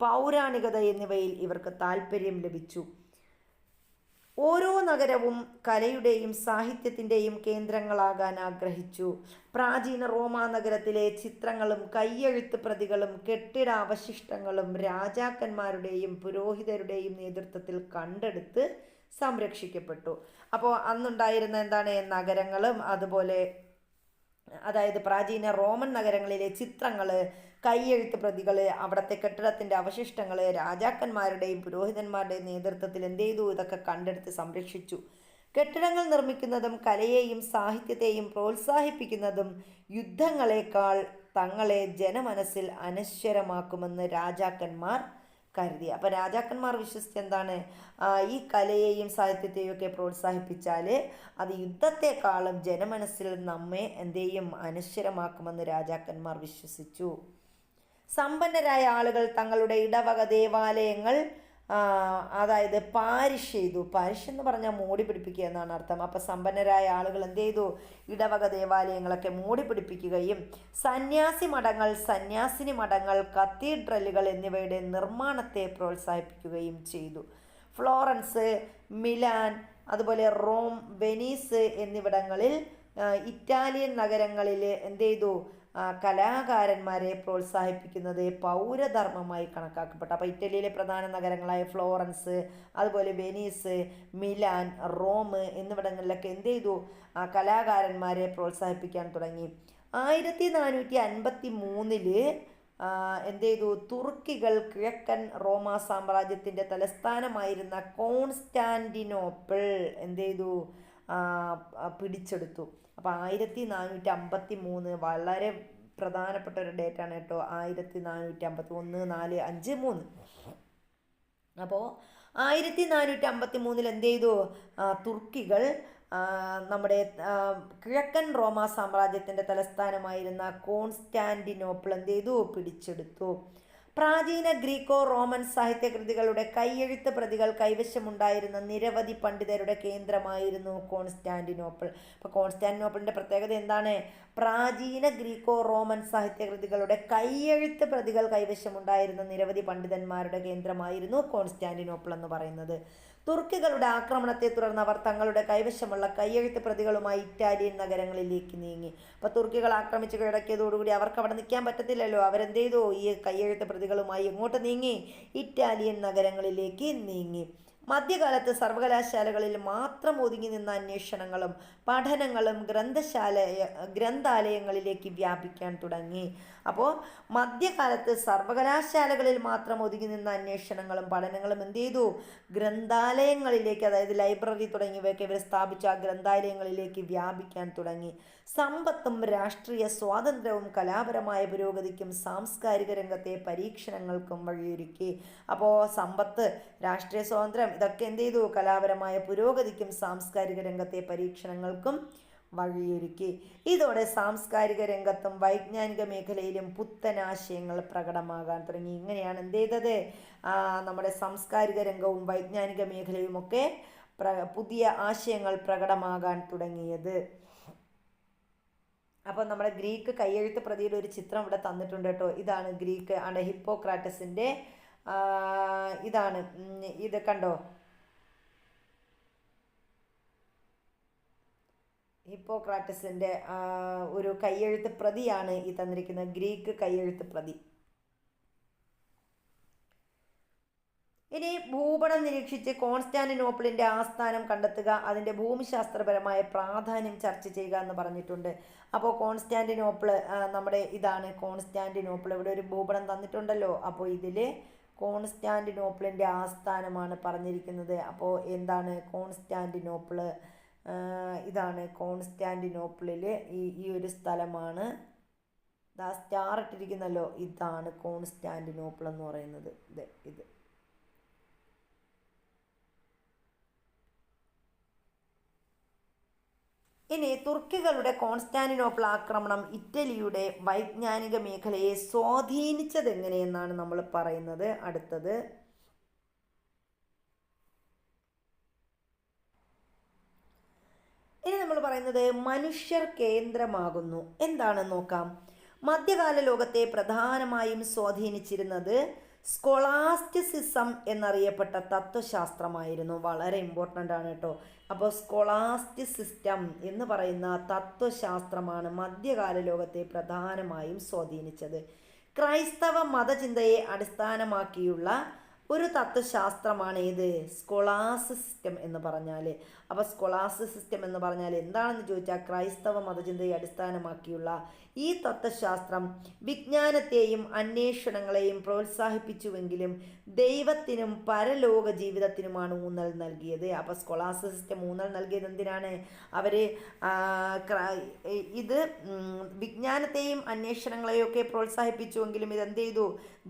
പൗരാണികത എന്നിവയിൽ ഇവർക്ക് താല്പര്യം ലഭിച്ചു. ഓരോ നഗരവും കലയുടെയും സാഹിത്യത്തിൻ്റെയും കേന്ദ്രങ്ങളാകാൻ ആഗ്രഹിച്ചു. പ്രാചീന റോമാ നഗരത്തിലെ ചിത്രങ്ങളും കയ്യെഴുത്ത് പ്രതികളും കെട്ടിടാവശിഷ്ടങ്ങളും രാജാക്കന്മാരുടെയും പുരോഹിതരുടെയും നേതൃത്വത്തിൽ കണ്ടെടുത്ത് സംരക്ഷിക്കപ്പെട്ടു. അപ്പോൾ അന്നുണ്ടായിരുന്ന എന്താണ്? നഗരങ്ങളും അതുപോലെ അതായത് പ്രാചീന റോമൻ നഗരങ്ങളിലെ ചിത്രങ്ങൾ, കയ്യെഴുത്ത് പ്രതികൾ, അവിടുത്തെ കെട്ടിടത്തിൻ്റെ അവശിഷ്ടങ്ങൾ രാജാക്കന്മാരുടെയും പുരോഹിതന്മാരുടെയും നേതൃത്വത്തിൽ എന്ത് ചെയ്തു? ഇതൊക്കെ കണ്ടെടുത്ത് സംരക്ഷിച്ചു. കെട്ടിടങ്ങൾ നിർമ്മിക്കുന്നതും കലയെയും സാഹിത്യത്തെയും പ്രോത്സാഹിപ്പിക്കുന്നതും യുദ്ധങ്ങളെക്കാൾ തങ്ങളെ ജനമനസ്സിൽ അനശ്വരമാക്കുമെന്ന് രാജാക്കന്മാർ കരുതി. അപ്പോൾ രാജാക്കന്മാർ വിശ്വസിച്ചെന്താണ്? ഈ കലയെയും സാഹിത്യത്തെയും ഒക്കെ പ്രോത്സാഹിപ്പിച്ചാൽ അത് യുദ്ധത്തെക്കാളും ജനമനസ്സിൽ നമ്മെ എന്ത് ചെയ്യും? അനശ്വരമാക്കുമെന്ന് രാജാക്കന്മാർ വിശ്വസിച്ചു. സമ്പന്നരായ ആളുകൾ തങ്ങളുടെ ഇടവക ദേവാലയങ്ങൾ അതായത് പാരിഷ് ചെയ്തു. പാരിഷ് എന്ന് പറഞ്ഞാൽ മോടി പിടിപ്പിക്കുക എന്നാണ് അർത്ഥം. അപ്പം സമ്പന്നരായ ആളുകൾ എന്ത് ചെയ്തു? ഇടവക ദേവാലയങ്ങളൊക്കെ മോടി പിടിപ്പിക്കുകയും സന്യാസിനി മഠങ്ങൾ, കത്തീഡ്രലുകൾ എന്നിവയുടെ നിർമ്മാണത്തെ പ്രോത്സാഹിപ്പിക്കുകയും ചെയ്തു. ഫ്ലോറൻസ്, മിലാൻ, അതുപോലെ റോം, വെനീസ് എന്നിവിടങ്ങളിൽ ഇറ്റാലിയൻ നഗരങ്ങളിൽ എന്ത് ചെയ്തു? കലാകാരന്മാരെ പ്രോത്സാഹിപ്പിക്കുന്നത് പൗരധർമ്മമായി കണക്കാക്കപ്പെട്ടു. അപ്പോൾ ഇറ്റലിയിലെ പ്രധാന നഗരങ്ങളായ ഫ്ലോറൻസ്, അതുപോലെ വെനീസ്, മിലാൻ, റോം എന്നിവിടങ്ങളിലൊക്കെ എന്ത് ചെയ്തു? കലാകാരന്മാരെ പ്രോത്സാഹിപ്പിക്കാൻ തുടങ്ങി. 1453 എന്ത് ചെയ്തു? തുർക്കികൾ കിഴക്കൻ റോമാ സാമ്രാജ്യത്തിൻ്റെ തലസ്ഥാനമായിരുന്ന കോൺസ്റ്റാന്റിനോപ്പിൾ എന്ത് ചെയ്തു? പിടിച്ചെടുത്തു. അപ്പോൾ 1453 വളരെ പ്രധാനപ്പെട്ട ഒരു ഡേറ്റ് ആണ് കേട്ടോ. 1453 അപ്പോൾ 1453 എന്ത് ചെയ്തു? തുർക്കികൾ നമ്മുടെ കിഴക്കൻ റോമാ സാമ്രാജ്യത്തിൻ്റെ തലസ്ഥാനമായിരുന്ന കോൺസ്റ്റാന്റിനോപ്പിൾ എന്ത് ചെയ്തു? പിടിച്ചെടുത്തു. പ്രാചീന ഗ്രീക്കോ റോമൻ സാഹിത്യകൃതികളുടെ കൈയെഴുത്ത് പ്രതികൾ കൈവശമുണ്ടായിരുന്ന നിരവധി പണ്ഡിതരുടെ കേന്ദ്രമായിരുന്നു കോൺസ്റ്റാന്റിനോപ്പിൾ. അപ്പോൾ കോൺസ്റ്റാന്റിനോപ്പിളിൻ്റെ പ്രത്യേകത എന്താണ്? പ്രാചീന ഗ്രീക്കോ റോമൻ സാഹിത്യകൃതികളുടെ കൈയെഴുത്ത് പ്രതികൾ കൈവശമുണ്ടായിരുന്ന നിരവധി പണ്ഡിതന്മാരുടെ കേന്ദ്രമായിരുന്നു കോൺസ്റ്റാന്റിനോപ്പിൾ എന്ന് പറയുന്നത്. തുർക്കികളുടെ ആക്രമണത്തെ തുടർന്ന് അവർ തങ്ങളുടെ കൈവശമുള്ള കൈയെഴുത്ത് പ്രതികളുമായി ഇറ്റാലിയൻ നഗരങ്ങളിലേക്ക് നീങ്ങി. അപ്പോൾ തുർക്കികൾ ആക്രമിച്ച് കീഴടക്കിയതോടുകൂടി അവർക്ക് അവിടെ നിൽക്കാൻ പറ്റത്തില്ലല്ലോ. അവരെന്ത് ചെയ്തു? ഈ കൈയെഴുത്ത് പ്രതികളുമായി എങ്ങോട്ട് നീങ്ങി? ഇറ്റാലിയൻ നഗരങ്ങളിലേക്ക് നീങ്ങി. മധ്യകാലത്ത് സർവകലാശാലകളിൽ മാത്രം ഒതുങ്ങി നിന്ന അന്വേഷണങ്ങളും പഠനങ്ങളും ഗ്രന്ഥാലയങ്ങളിലേക്ക് വ്യാപിക്കാൻ തുടങ്ങി. അപ്പോൾ മധ്യകാലത്ത് സർവകലാശാലകളിൽ മാത്രം ഒതുങ്ങി നിന്ന അന്വേഷണങ്ങളും പഠനങ്ങളും എന്ത് ചെയ്തു? ഗ്രന്ഥാലയങ്ങളിലേക്ക്, അതായത് ലൈബ്രറി തുടങ്ങിയവയൊക്കെ ഇവർ സ്ഥാപിച്ച ആ ഗ്രന്ഥാലയങ്ങളിലേക്ക് വ്യാപിക്കാൻ തുടങ്ങി. സമ്പത്തും രാഷ്ട്രീയ സ്വാതന്ത്ര്യവും കലാപരമായ പുരോഗതിക്കും സാംസ്കാരിക രംഗത്തെ പരീക്ഷണങ്ങൾക്കും വഴിയൊരുക്കി. അപ്പോൾ സമ്പത്ത്, രാഷ്ട്രീയ സ്വാതന്ത്ര്യം ഇതൊക്കെ എന്ത് ചെയ്തു? കലാപരമായ പുരോഗതിക്കും സാംസ്കാരിക രംഗത്തെ പരീക്ഷണങ്ങൾക്കും വഴിയൊരുക്കി. ഇതോടെ സാംസ്കാരിക രംഗത്തും വൈജ്ഞാനിക മേഖലയിലും പുത്തനാശയങ്ങൾ പ്രകടമാകാൻ തുടങ്ങി. ഇങ്ങനെയാണ് എന്ത് ചെയ്തത്? നമ്മുടെ സാംസ്കാരിക രംഗവും വൈജ്ഞാനിക മേഖലയുമൊക്കെ പുതിയ ആശയങ്ങൾ പ്രകടമാകാൻ തുടങ്ങിയത്. അപ്പോൾ നമ്മുടെ ഗ്രീക്ക് കയ്യെഴുത്ത് പ്രതിയുടെ ഒരു ചിത്രം ഇവിടെ തന്നിട്ടുണ്ട് കേട്ടോ. ഇതാണ് ഗ്രീക്ക് ഹിപ്പോക്രാറ്റസിൻ്റെ ഇതാണ്. ഇത് കണ്ടോ? ഹിപ്പോക്രാറ്റസിൻ്റെ ഒരു കയ്യെഴുത്ത് പ്രതിയാണ് ഈ തന്നിരിക്കുന്നത്, ഗ്രീക്ക് കയ്യെഴുത്ത് പ്രതി. ഇനി ഭൂപടം നിരീക്ഷിച്ച് കോൺസ്റ്റാന്റിനോപ്പിളിൻ്റെ ആസ്ഥാനം കണ്ടെത്തുക, അതിൻ്റെ ഭൂമിശാസ്ത്രപരമായ പ്രാധാന്യം ചർച്ച ചെയ്യുക എന്ന് പറഞ്ഞിട്ടുണ്ട്. അപ്പോൾ കോൺസ്റ്റാന്റിനോപ്പിൾ നമ്മുടെ ഇതാണ് കോൺസ്റ്റാന്റിനോപ്പിൾ. ഇവിടെ ഒരു ഭൂപടം തന്നിട്ടുണ്ടല്ലോ. അപ്പോൾ ഇതിൽ കോൺസ്റ്റാന്റിനോപ്പിളിൻ്റെ ആസ്ഥാനമാണ് പറഞ്ഞിരിക്കുന്നത്. അപ്പോൾ എന്താണ് കോൺസ്റ്റാന്റിനോപ്പിൾ? ഇതാണ് കോൺസ്റ്റാന്റിനോപ്പിളിൽ ഈ ഒരു സ്ഥലമാണ്. സ്റ്റാർ ഇട്ടിരിക്കുന്നല്ലോ, ഇതാണ് കോൺസ്റ്റാന്റിനോപ്പിൾ എന്ന് പറയുന്നത്. ഇത് ഇനി തുർക്കികളുടെ കോൺസ്റ്റാന്റിനോപ്പിൾ ആക്രമണം ഇറ്റലിയുടെ വൈജ്ഞാനിക മേഖലയെ സ്വാധീനിച്ചത് എങ്ങനെയെന്നാണ് നമ്മൾ പറയുന്നത്. അടുത്തത് ഇനി നമ്മൾ പറയുന്നത് മനുഷ്യർ കേന്ദ്രമാകുന്നു. എന്താണെന്ന് നോക്കാം. മധ്യകാല ലോകത്തെ പ്രധാനമായും സ്വാധീനിച്ചിരുന്നത് സ്കോളാസ്റ്റിസിസം എന്നറിയപ്പെട്ട തത്വശാസ്ത്രമായിരുന്നു. വളരെ ഇമ്പോർട്ടൻ്റ് ആണ് കേട്ടോ. അപ്പോൾ സ്കോളാസ്റ്റിസിസം എന്ന് പറയുന്ന തത്വശാസ്ത്രമാണ് മധ്യകാല ലോകത്തെ പ്രധാനമായും സ്വാധീനിച്ചത്. ക്രൈസ്തവ മതചിന്തയെ അടിസ്ഥാനമാക്കിയുള്ള ഒരു തത്വശാസ്ത്രമാണ് ഇത് സ്കോളാസ്റ്റിസിസം എന്ന് പറഞ്ഞാൽ. അപ്പോൾ സ്കോളാസ്റ്റിസിസം എന്ന് പറഞ്ഞാൽ എന്താണെന്ന് ചോദിച്ചാൽ ക്രൈസ്തവ മതചിന്തയെ അടിസ്ഥാനമാക്കിയുള്ള ഈ തത്വശാസ്ത്രം വിജ്ഞാനത്തെയും അന്വേഷണങ്ങളെയും പ്രോത്സാഹിപ്പിച്ചുവെങ്കിലും ദൈവത്തിനും പരലോക ജീവിതത്തിനുമാണ് ഊന്നൽ നൽകിയത്. അപ്പോൾ സ്കോളാസ്റ്റിസിസം ഊന്നൽ നൽകിയത് എന്തിനാണ്? അവർ ഇത് വിജ്ഞാനത്തെയും അന്വേഷണങ്ങളെയൊക്കെ പ്രോത്സാഹിപ്പിച്ചുവെങ്കിലും ഇതെന്ത് ചെയ്തു?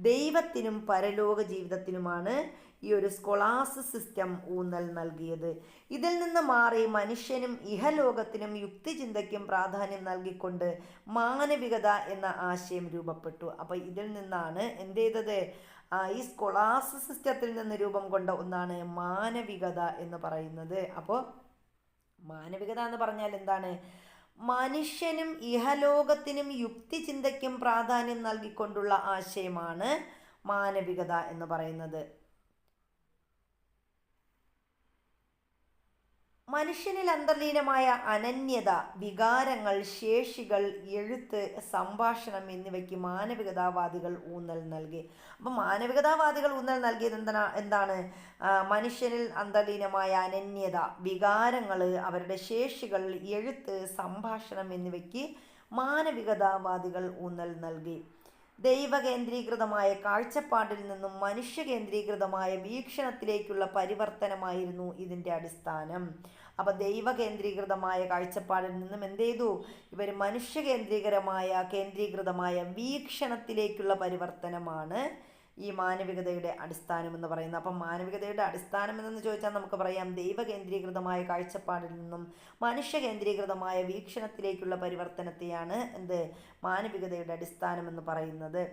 ദൈവത്തിനും പരലോക ജീവിതത്തിനുമാണ് ഈ ഒരു സ്കോളാസ്റ്റിക് സിസ്റ്റം ഊന്നൽ നൽകിയത്. ഇതിൽ നിന്ന് മാറി മനുഷ്യനും ഇഹലോകത്തിനും യുക്തിചിന്തയ്ക്കും പ്രാധാന്യം നൽകിക്കൊണ്ട് മാനവികത എന്ന ആശയം രൂപപ്പെട്ടു. അപ്പോൾ ഇതിൽ നിന്നാണ് എന്ത് ചെയ്തത്? ഈ സ്കോളാസ്റ്റിക് സിസ്റ്റത്തിൽ നിന്ന് രൂപം കൊണ്ട ഒന്നാണ് മാനവികത എന്ന് പറയുന്നത്. അപ്പോൾ മാനവികത എന്ന് പറഞ്ഞാൽ എന്താണ്? മനുഷ്യനും ഇഹലോകത്തിനും യുക്തിചിന്തയ്ക്കും പ്രാധാന്യം നൽകിക്കൊണ്ടുള്ള ആശയമാണ് മാനവികത എന്ന് പറയുന്നത്. മനുഷ്യനിൽ അന്തർലീനമായ അനന്യത, വികാരങ്ങൾ, ശേഷികൾ, എഴുത്ത്, സംഭാഷണം എന്നിവയ്ക്ക് മാനവികതാവാദികൾ ഊന്നൽ നൽകി. അപ്പം മാനവികതാവാദികൾ ഊന്നൽ നൽകിയത് എന്താണ്? മനുഷ്യനിൽ അന്തർലീനമായ അനന്യത, വികാരങ്ങൾ, അവരുടെ ശേഷികൾ, എഴുത്ത്, സംഭാഷണം എന്നിവയ്ക്ക് മാനവികതാവാദികൾ ഊന്നൽ നൽകി. ദൈവകേന്ദ്രീകൃതമായ കാഴ്ചപ്പാടിൽ നിന്നും മനുഷ്യകേന്ദ്രീകൃതമായ വീക്ഷണത്തിലേക്കുള്ള പരിവർത്തനമായിരുന്നു ഇതിൻ്റെ അടിസ്ഥാനം. അപ്പം ദൈവകേന്ദ്രീകൃതമായ കാഴ്ചപ്പാടിൽ നിന്നും എന്ത് ചെയ്തു? ഇവർ കേന്ദ്രീകൃതമായ വീക്ഷണത്തിലേക്കുള്ള പരിവർത്തനമാണ് ഈ മാനവികതയുടെ അടിസ്ഥാനം എന്ന് പറയുന്നത്. അപ്പം മാനവികതയുടെ അടിസ്ഥാനം എന്ന് ചോദിച്ചാൽ നമുക്ക് പറയാം ദൈവകേന്ദ്രീകൃതമായ കാഴ്ചപ്പാടിൽ നിന്നും മനുഷ്യകേന്ദ്രീകൃതമായ വീക്ഷണത്തിലേക്കുള്ള പരിവർത്തനത്തെയാണ് മാനവികതയുടെ അടിസ്ഥാനം എന്ന് പറയുന്നത്.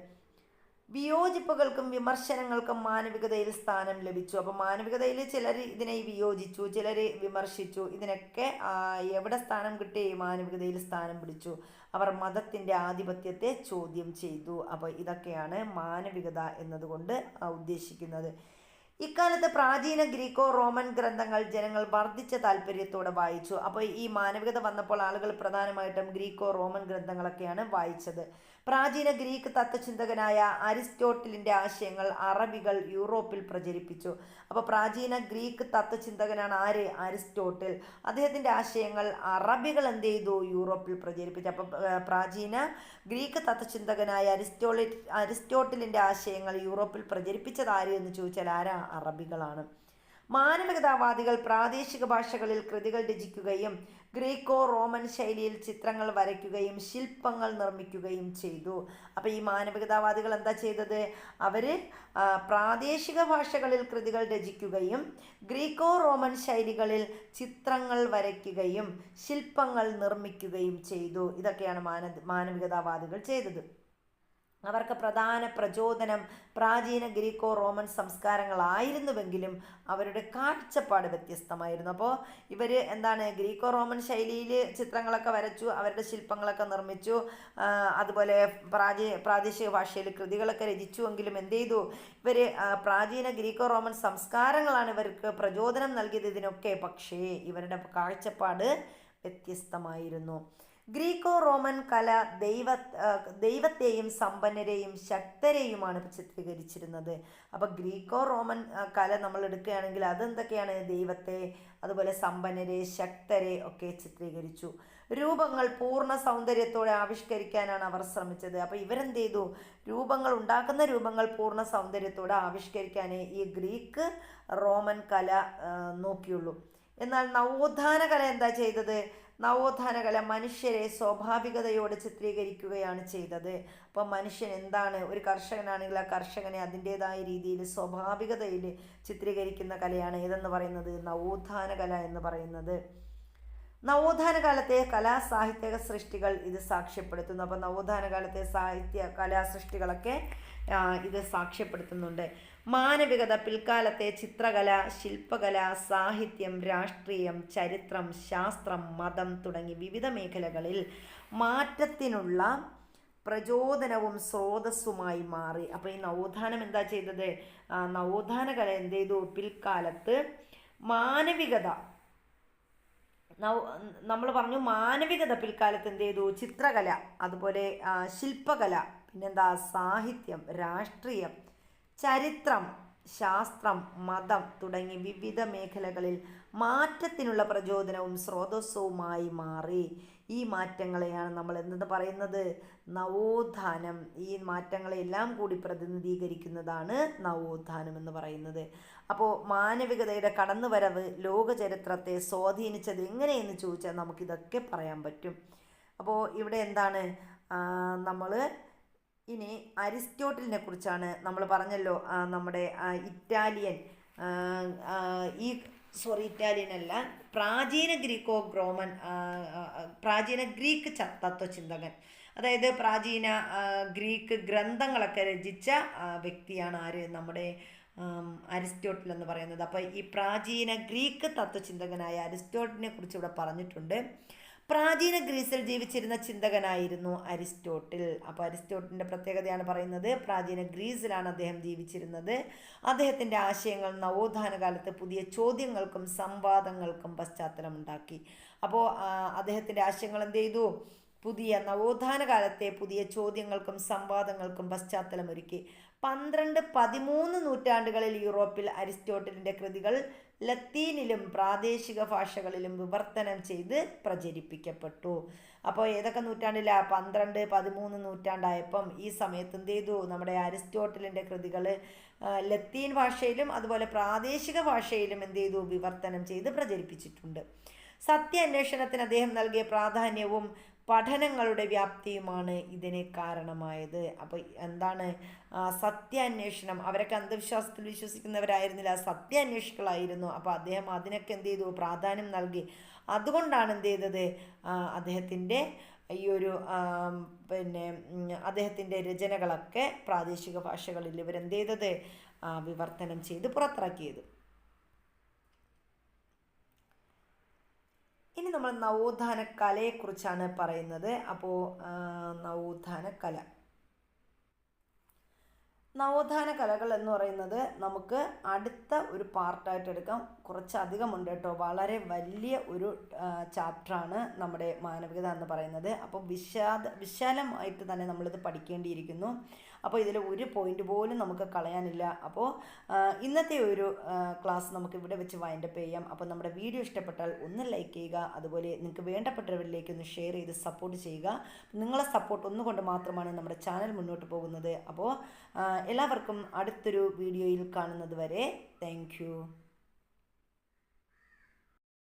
വിയോജിപ്പുകൾക്കും വിമർശനങ്ങൾക്കും മാനവികതയിൽ സ്ഥാനം ലഭിച്ചു. അപ്പം മാനവികതയിൽ ചിലർ ഇതിനെ വിയോജിച്ചു, ചിലർ വിമർശിച്ചു. ഇതിനൊക്കെ എവിടെ സ്ഥാനം കിട്ടി? മാനവികതയിൽ സ്ഥാനം പിടിച്ചു. അവർ മതത്തിൻ്റെ ആധിപത്യത്തെ ചോദ്യം ചെയ്തു. അപ്പോൾ ഇതൊക്കെയാണ് മാനവികത എന്നതുകൊണ്ട് ഉദ്ദേശിക്കുന്നത്. ഇക്കാലത്ത് പ്രാചീന ഗ്രീക്കോ റോമൻ ഗ്രന്ഥങ്ങൾ ജനങ്ങൾ വർദ്ധിച്ച താല്പര്യത്തോടെ വായിച്ചു. അപ്പോൾ ഈ മാനവികത വന്നപ്പോൾ ആളുകൾ പ്രധാനമായിട്ടും ഗ്രീക്കോ റോമൻ ഗ്രന്ഥങ്ങളൊക്കെയാണ് വായിച്ചത്. പ്രാചീന ഗ്രീക്ക് തത്വചിന്തകനായ അരിസ്റ്റോട്ടിലിൻ്റെ ആശയങ്ങൾ അറബികൾ യൂറോപ്പിൽ പ്രചരിപ്പിച്ചു. അപ്പോൾ പ്രാചീന ഗ്രീക്ക് തത്വചിന്തകനാണ് ആര്? അരിസ്റ്റോട്ടിൽ. അദ്ദേഹത്തിൻ്റെ ആശയങ്ങൾ അറബികൾ എന്ത് ചെയ്തു? യൂറോപ്പിൽ പ്രചരിപ്പിച്ചു. അപ്പോൾ പ്രാചീന ഗ്രീക്ക് തത്വചിന്തകനായ അരിസ്റ്റോട്ടിലിൻ്റെ ആശയങ്ങൾ യൂറോപ്പിൽ പ്രചരിപ്പിച്ചത് ആര് എന്ന് ചോദിച്ചാൽ ആരാ? അറബികളാണ്. മാനവികതാവാദികൾ പ്രാദേശിക ഭാഷകളിൽ കൃതികൾ രചിക്കുകയും ഗ്രീക്കോ റോമൻ ശൈലിയിൽ ചിത്രങ്ങൾ വരയ്ക്കുകയും ശില്പങ്ങൾ നിർമ്മിക്കുകയും ചെയ്തു. അപ്പോൾ ഈ മാനവികതാവാദികൾ എന്താ ചെയ്തത്? അവർ പ്രാദേശിക ഭാഷകളിൽ കൃതികൾ രചിക്കുകയും ഗ്രീക്കോ റോമൻ ശൈലികളിൽ ചിത്രങ്ങൾ വരയ്ക്കുകയും ശില്പങ്ങൾ നിർമ്മിക്കുകയും ചെയ്തു. ഇതൊക്കെയാണ് മാനവികതാവാദികൾ ചെയ്തത്. അവർക്ക് പ്രധാന പ്രചോദനം പ്രാചീന ഗ്രീക്കോ റോമൻ സംസ്കാരങ്ങളായിരുന്നുവെങ്കിലും അവരുടെ കാഴ്ചപ്പാട് വ്യത്യസ്തമായിരുന്നു. അപ്പോൾ ഇവർ ഗ്രീക്കോ റോമൻ ശൈലിയിൽ ചിത്രങ്ങളൊക്കെ വരച്ചു, അവരുടെ ശില്പങ്ങളൊക്കെ നിർമ്മിച്ചു, അതുപോലെ പ്രാദേശിക ഭാഷയിൽ കൃതികളൊക്കെ രചിച്ചുവെങ്കിലും എന്ത് ചെയ്തു? ഇവർ പ്രാചീന ഗ്രീക്കോ റോമൻ സംസ്കാരങ്ങളാണ് ഇവർക്ക് പ്രചോദനം നൽകിയത് ഇതിനൊക്കെ. പക്ഷേ ഇവരുടെ കാഴ്ചപ്പാട് വ്യത്യസ്തമായിരുന്നു. ഗ്രീക്കോ റോമൻ കല ദൈവത്തെയും സമ്പന്നരെയും ശക്തരെയുമാണ് ചിത്രീകരിച്ചിരുന്നത്. അപ്പോൾ ഗ്രീക്കോ റോമൻ കല നമ്മൾ എടുക്കുകയാണെങ്കിൽ അതെന്തൊക്കെയാണ്? ദൈവത്തെ, അതുപോലെ സമ്പന്നരെ, ശക്തരെ ഒക്കെ ചിത്രീകരിച്ചു. രൂപങ്ങൾ പൂർണ്ണ സൗന്ദര്യത്തോടെ ആവിഷ്കരിക്കാനാണ് അവർ ശ്രമിച്ചത്. അപ്പോൾ ഇവരെന്ത് ചെയ്തു? ഉണ്ടാക്കുന്ന രൂപങ്ങൾ പൂർണ്ണ സൗന്ദര്യത്തോടെ ആവിഷ്കരിക്കാനേ ഈ ഗ്രീക്ക് റോമൻ കല നോക്കിയുള്ളൂ. എന്നാൽ നവോത്ഥാന കല എന്താ ചെയ്തത്? നവോത്ഥാന കല മനുഷ്യരെ സ്വാഭാവികതയോട് ചിത്രീകരിക്കുകയാണ് ചെയ്തത്. അപ്പോൾ മനുഷ്യൻ എന്താണ്? ഒരു കർഷകനാണെങ്കിൽ ആ കർഷകനെ അതിൻ്റേതായ രീതിയിൽ സ്വാഭാവികതയിൽ ചിത്രീകരിക്കുന്ന കലയാണ് ഏതെന്ന് പറയുന്നത്? നവോത്ഥാന കല എന്ന് പറയുന്നത്. നവോത്ഥാന കാലത്തെ കലാസാഹിത്യ സൃഷ്ടികൾ ഇത് സാക്ഷ്യപ്പെടുത്തുന്നു. അപ്പോൾ നവോത്ഥാന കാലത്തെ കലാസൃഷ്ടികളൊക്കെ ഇത് സാക്ഷ്യപ്പെടുത്തുന്നുണ്ട്. മാനവികത പിൽക്കാലത്തെ ചിത്രകല, ശില്പകല, സാഹിത്യം, രാഷ്ട്രീയം, ചരിത്രം, ശാസ്ത്രം, മതം തുടങ്ങി വിവിധ മേഖലകളിൽ മാറ്റത്തിനുള്ള പ്രചോദനവും സ്രോതസ്സുമായി മാറി. അപ്പോൾ ഈ നവോത്ഥാനം എന്താ ചെയ്തത്? നവോത്ഥാന കല എന്ത് ചെയ്തു? പിൽക്കാലത്ത് മാനവികത നമ്മൾ പറഞ്ഞു മാനവികത പിൽക്കാലത്ത് എന്ത് ചെയ്തു? ചിത്രകല, അതുപോലെ ശില്പകല, പിന്നെന്താ സാഹിത്യം, രാഷ്ട്രീയം, ചരിത്രം, ശാസ്ത്രം, മതം തുടങ്ങി വിവിധ മേഖലകളിൽ മാറ്റത്തിനുള്ള പ്രചോദനവും സ്രോതസ്സവുമായി മാറി. ഈ മാറ്റങ്ങളെയാണ് നമ്മൾ എന്തെന്ന് പറയുന്നത്? നവോത്ഥാനം. ഈ മാറ്റങ്ങളെല്ലാം കൂടി പ്രതിനിധീകരിക്കുന്നതാണ് നവോത്ഥാനം എന്ന് പറയുന്നത്. അപ്പോൾ മാനവികതയുടെ കടന്നുവരവ് ലോക ചരിത്രത്തെ സ്വാധീനിച്ചത് എങ്ങനെയെന്ന് ചോദിച്ചാൽ നമുക്കിതൊക്കെ പറയാൻ പറ്റും. അപ്പോൾ ഇവിടെ എന്താണ് നമ്മൾ ഇനി അരിസ്റ്റോട്ടിലിനെ കുറിച്ചാണ് നമ്മൾ പറഞ്ഞല്ലോ, നമ്മുടെ ഇറ്റാലിയൻ ഈ ഇറ്റാലിയൻ അല്ല, പ്രാചീന പ്രാചീന ഗ്രീക്ക് തത്വചിന്തകൻ, അതായത് പ്രാചീന ഗ്രീക്ക് ഗ്രന്ഥങ്ങളൊക്കെ രചിച്ച വ്യക്തിയാണ് ആര്, നമ്മുടെ അരിസ്റ്റോട്ടിൽ എന്ന് പറയുന്നത്. അപ്പോൾ ഈ പ്രാചീന ഗ്രീക്ക് തത്വചിന്തകനായ അരിസ്റ്റോട്ടിലിനെ കുറിച്ച് ഇവിടെ പറഞ്ഞിട്ടുണ്ട്. പ്രാചീന ഗ്രീസിൽ ജീവിച്ചിരുന്ന ചിന്തകനായിരുന്നു അരിസ്റ്റോട്ടിൽ. അപ്പോൾ അരിസ്റ്റോട്ടിലിൻ്റെ പ്രത്യേകതയാണ് പറയുന്നത്. പ്രാചീന ഗ്രീസിലാണ് അദ്ദേഹം ജീവിച്ചിരുന്നത്. അദ്ദേഹത്തിൻ്റെ ആശയങ്ങൾ നവോത്ഥാന കാലത്ത് പുതിയ ചോദ്യങ്ങൾക്കും സംവാദങ്ങൾക്കും പശ്ചാത്തലമുണ്ടാക്കി. അപ്പോൾ അദ്ദേഹത്തിൻ്റെ ആശയങ്ങൾ എന്ത് ചെയ്തു? പുതിയ നവോത്ഥാന കാലത്തെ പുതിയ ചോദ്യങ്ങൾക്കും സംവാദങ്ങൾക്കും പശ്ചാത്തലമൊരുക്കി. 12-13 നൂറ്റാണ്ടുകളിൽ യൂറോപ്പിൽ അരിസ്റ്റോട്ടിലിൻ്റെ കൃതികൾ ലത്തീനിലും പ്രാദേശിക ഭാഷകളിലും വിവർത്തനം ചെയ്ത് പ്രചരിപ്പിക്കപ്പെട്ടു. അപ്പോൾ ഏതൊക്കെ നൂറ്റാണ്ടിലാണ്? 12-13 നൂറ്റാണ്ടായപ്പം ഈ സമയത്ത് എന്ത് ചെയ്തു? നമ്മുടെ അരിസ്റ്റോട്ടിലിൻ്റെ കൃതികൾ ലത്തീൻ ഭാഷയിലും അതുപോലെ പ്രാദേശിക ഭാഷയിലും എന്ത് ചെയ്തു? വിവർത്തനം ചെയ്ത് പ്രചരിപ്പിച്ചിട്ടുണ്ട്. സത്യാന്വേഷണത്തിന് അദ്ദേഹം നൽകിയ പ്രാധാന്യവും പഠനങ്ങളുടെ വ്യാപ്തിയുമാണ് ഇതിന് കാരണമായത്. അപ്പോൾ എന്താണ്? സത്യാന്വേഷണം. അവരൊക്കെ അന്ധവിശ്വാസത്തിൽ വിശ്വസിക്കുന്നവരായിരുന്നില്ല, സത്യാന്വേഷികളായിരുന്നു. അപ്പോൾ അദ്ദേഹം അതിനൊക്കെ എന്ത് ചെയ്തു? പ്രാധാന്യം നൽകി. അതുകൊണ്ടാണ് എന്ത് ചെയ്തത്? അദ്ദേഹത്തിൻ്റെ ഈ ഒരു അദ്ദേഹത്തിൻ്റെ രചനകളൊക്കെ പ്രാദേശിക ഭാഷകളിൽ ഇവരെന്ത് ചെയ്തത്? വിവർത്തനം ചെയ്ത് പുറത്തിറക്കിയത്. ഇനി നമ്മൾ നവോത്ഥാന കലയെക്കുറിച്ചാണ് പറയുന്നത്. അപ്പോൾ നവോത്ഥാന കലകൾ എന്ന് പറയുന്നത് നമുക്ക് അടുത്ത ഒരു പാർട്ടായിട്ട് എടുക്കാം. കുറച്ചധികമുണ്ട് കേട്ടോ, വളരെ വലിയ ഒരു ചാപ്റ്ററാണ് നമ്മുടെ മാനവികത എന്ന് പറയുന്നത്. അപ്പോൾ വിശാലമായിട്ട് തന്നെ നമ്മളിത് പഠിക്കേണ്ടിയിരിക്കുന്നു. അപ്പോൾ ഇതിൽ ഒരു പോയിന്റ് പോലും നമുക്ക് കളയാനില്ല. അപ്പോൾ ഇന്നത്തെ ഒരു ക്ലാസ് നമുക്ക് ഇവിടെ വെച്ച് വൈൻഡപ്പ് ചെയ്യാം. അപ്പോൾ നമ്മുടെ വീഡിയോ ഇഷ്ടപ്പെട്ടാൽ ഒന്ന് ലൈക്ക് ചെയ്യുക, അതുപോലെ നിങ്ങൾക്ക് വേണ്ടപ്പെട്ടവരിലേക്ക് ഒന്ന് ഷെയർ ചെയ്ത് സപ്പോർട്ട് ചെയ്യുക. നിങ്ങളെ സപ്പോർട്ട് ഒന്നുകൊണ്ട് മാത്രമാണ് നമ്മുടെ ചാനൽ മുന്നോട്ട് പോകുന്നത്. അപ്പോൾ എല്ലാവർക്കും അടുത്തൊരു വീഡിയോയിൽ കാണുന്നത് വരെ താങ്ക് യു.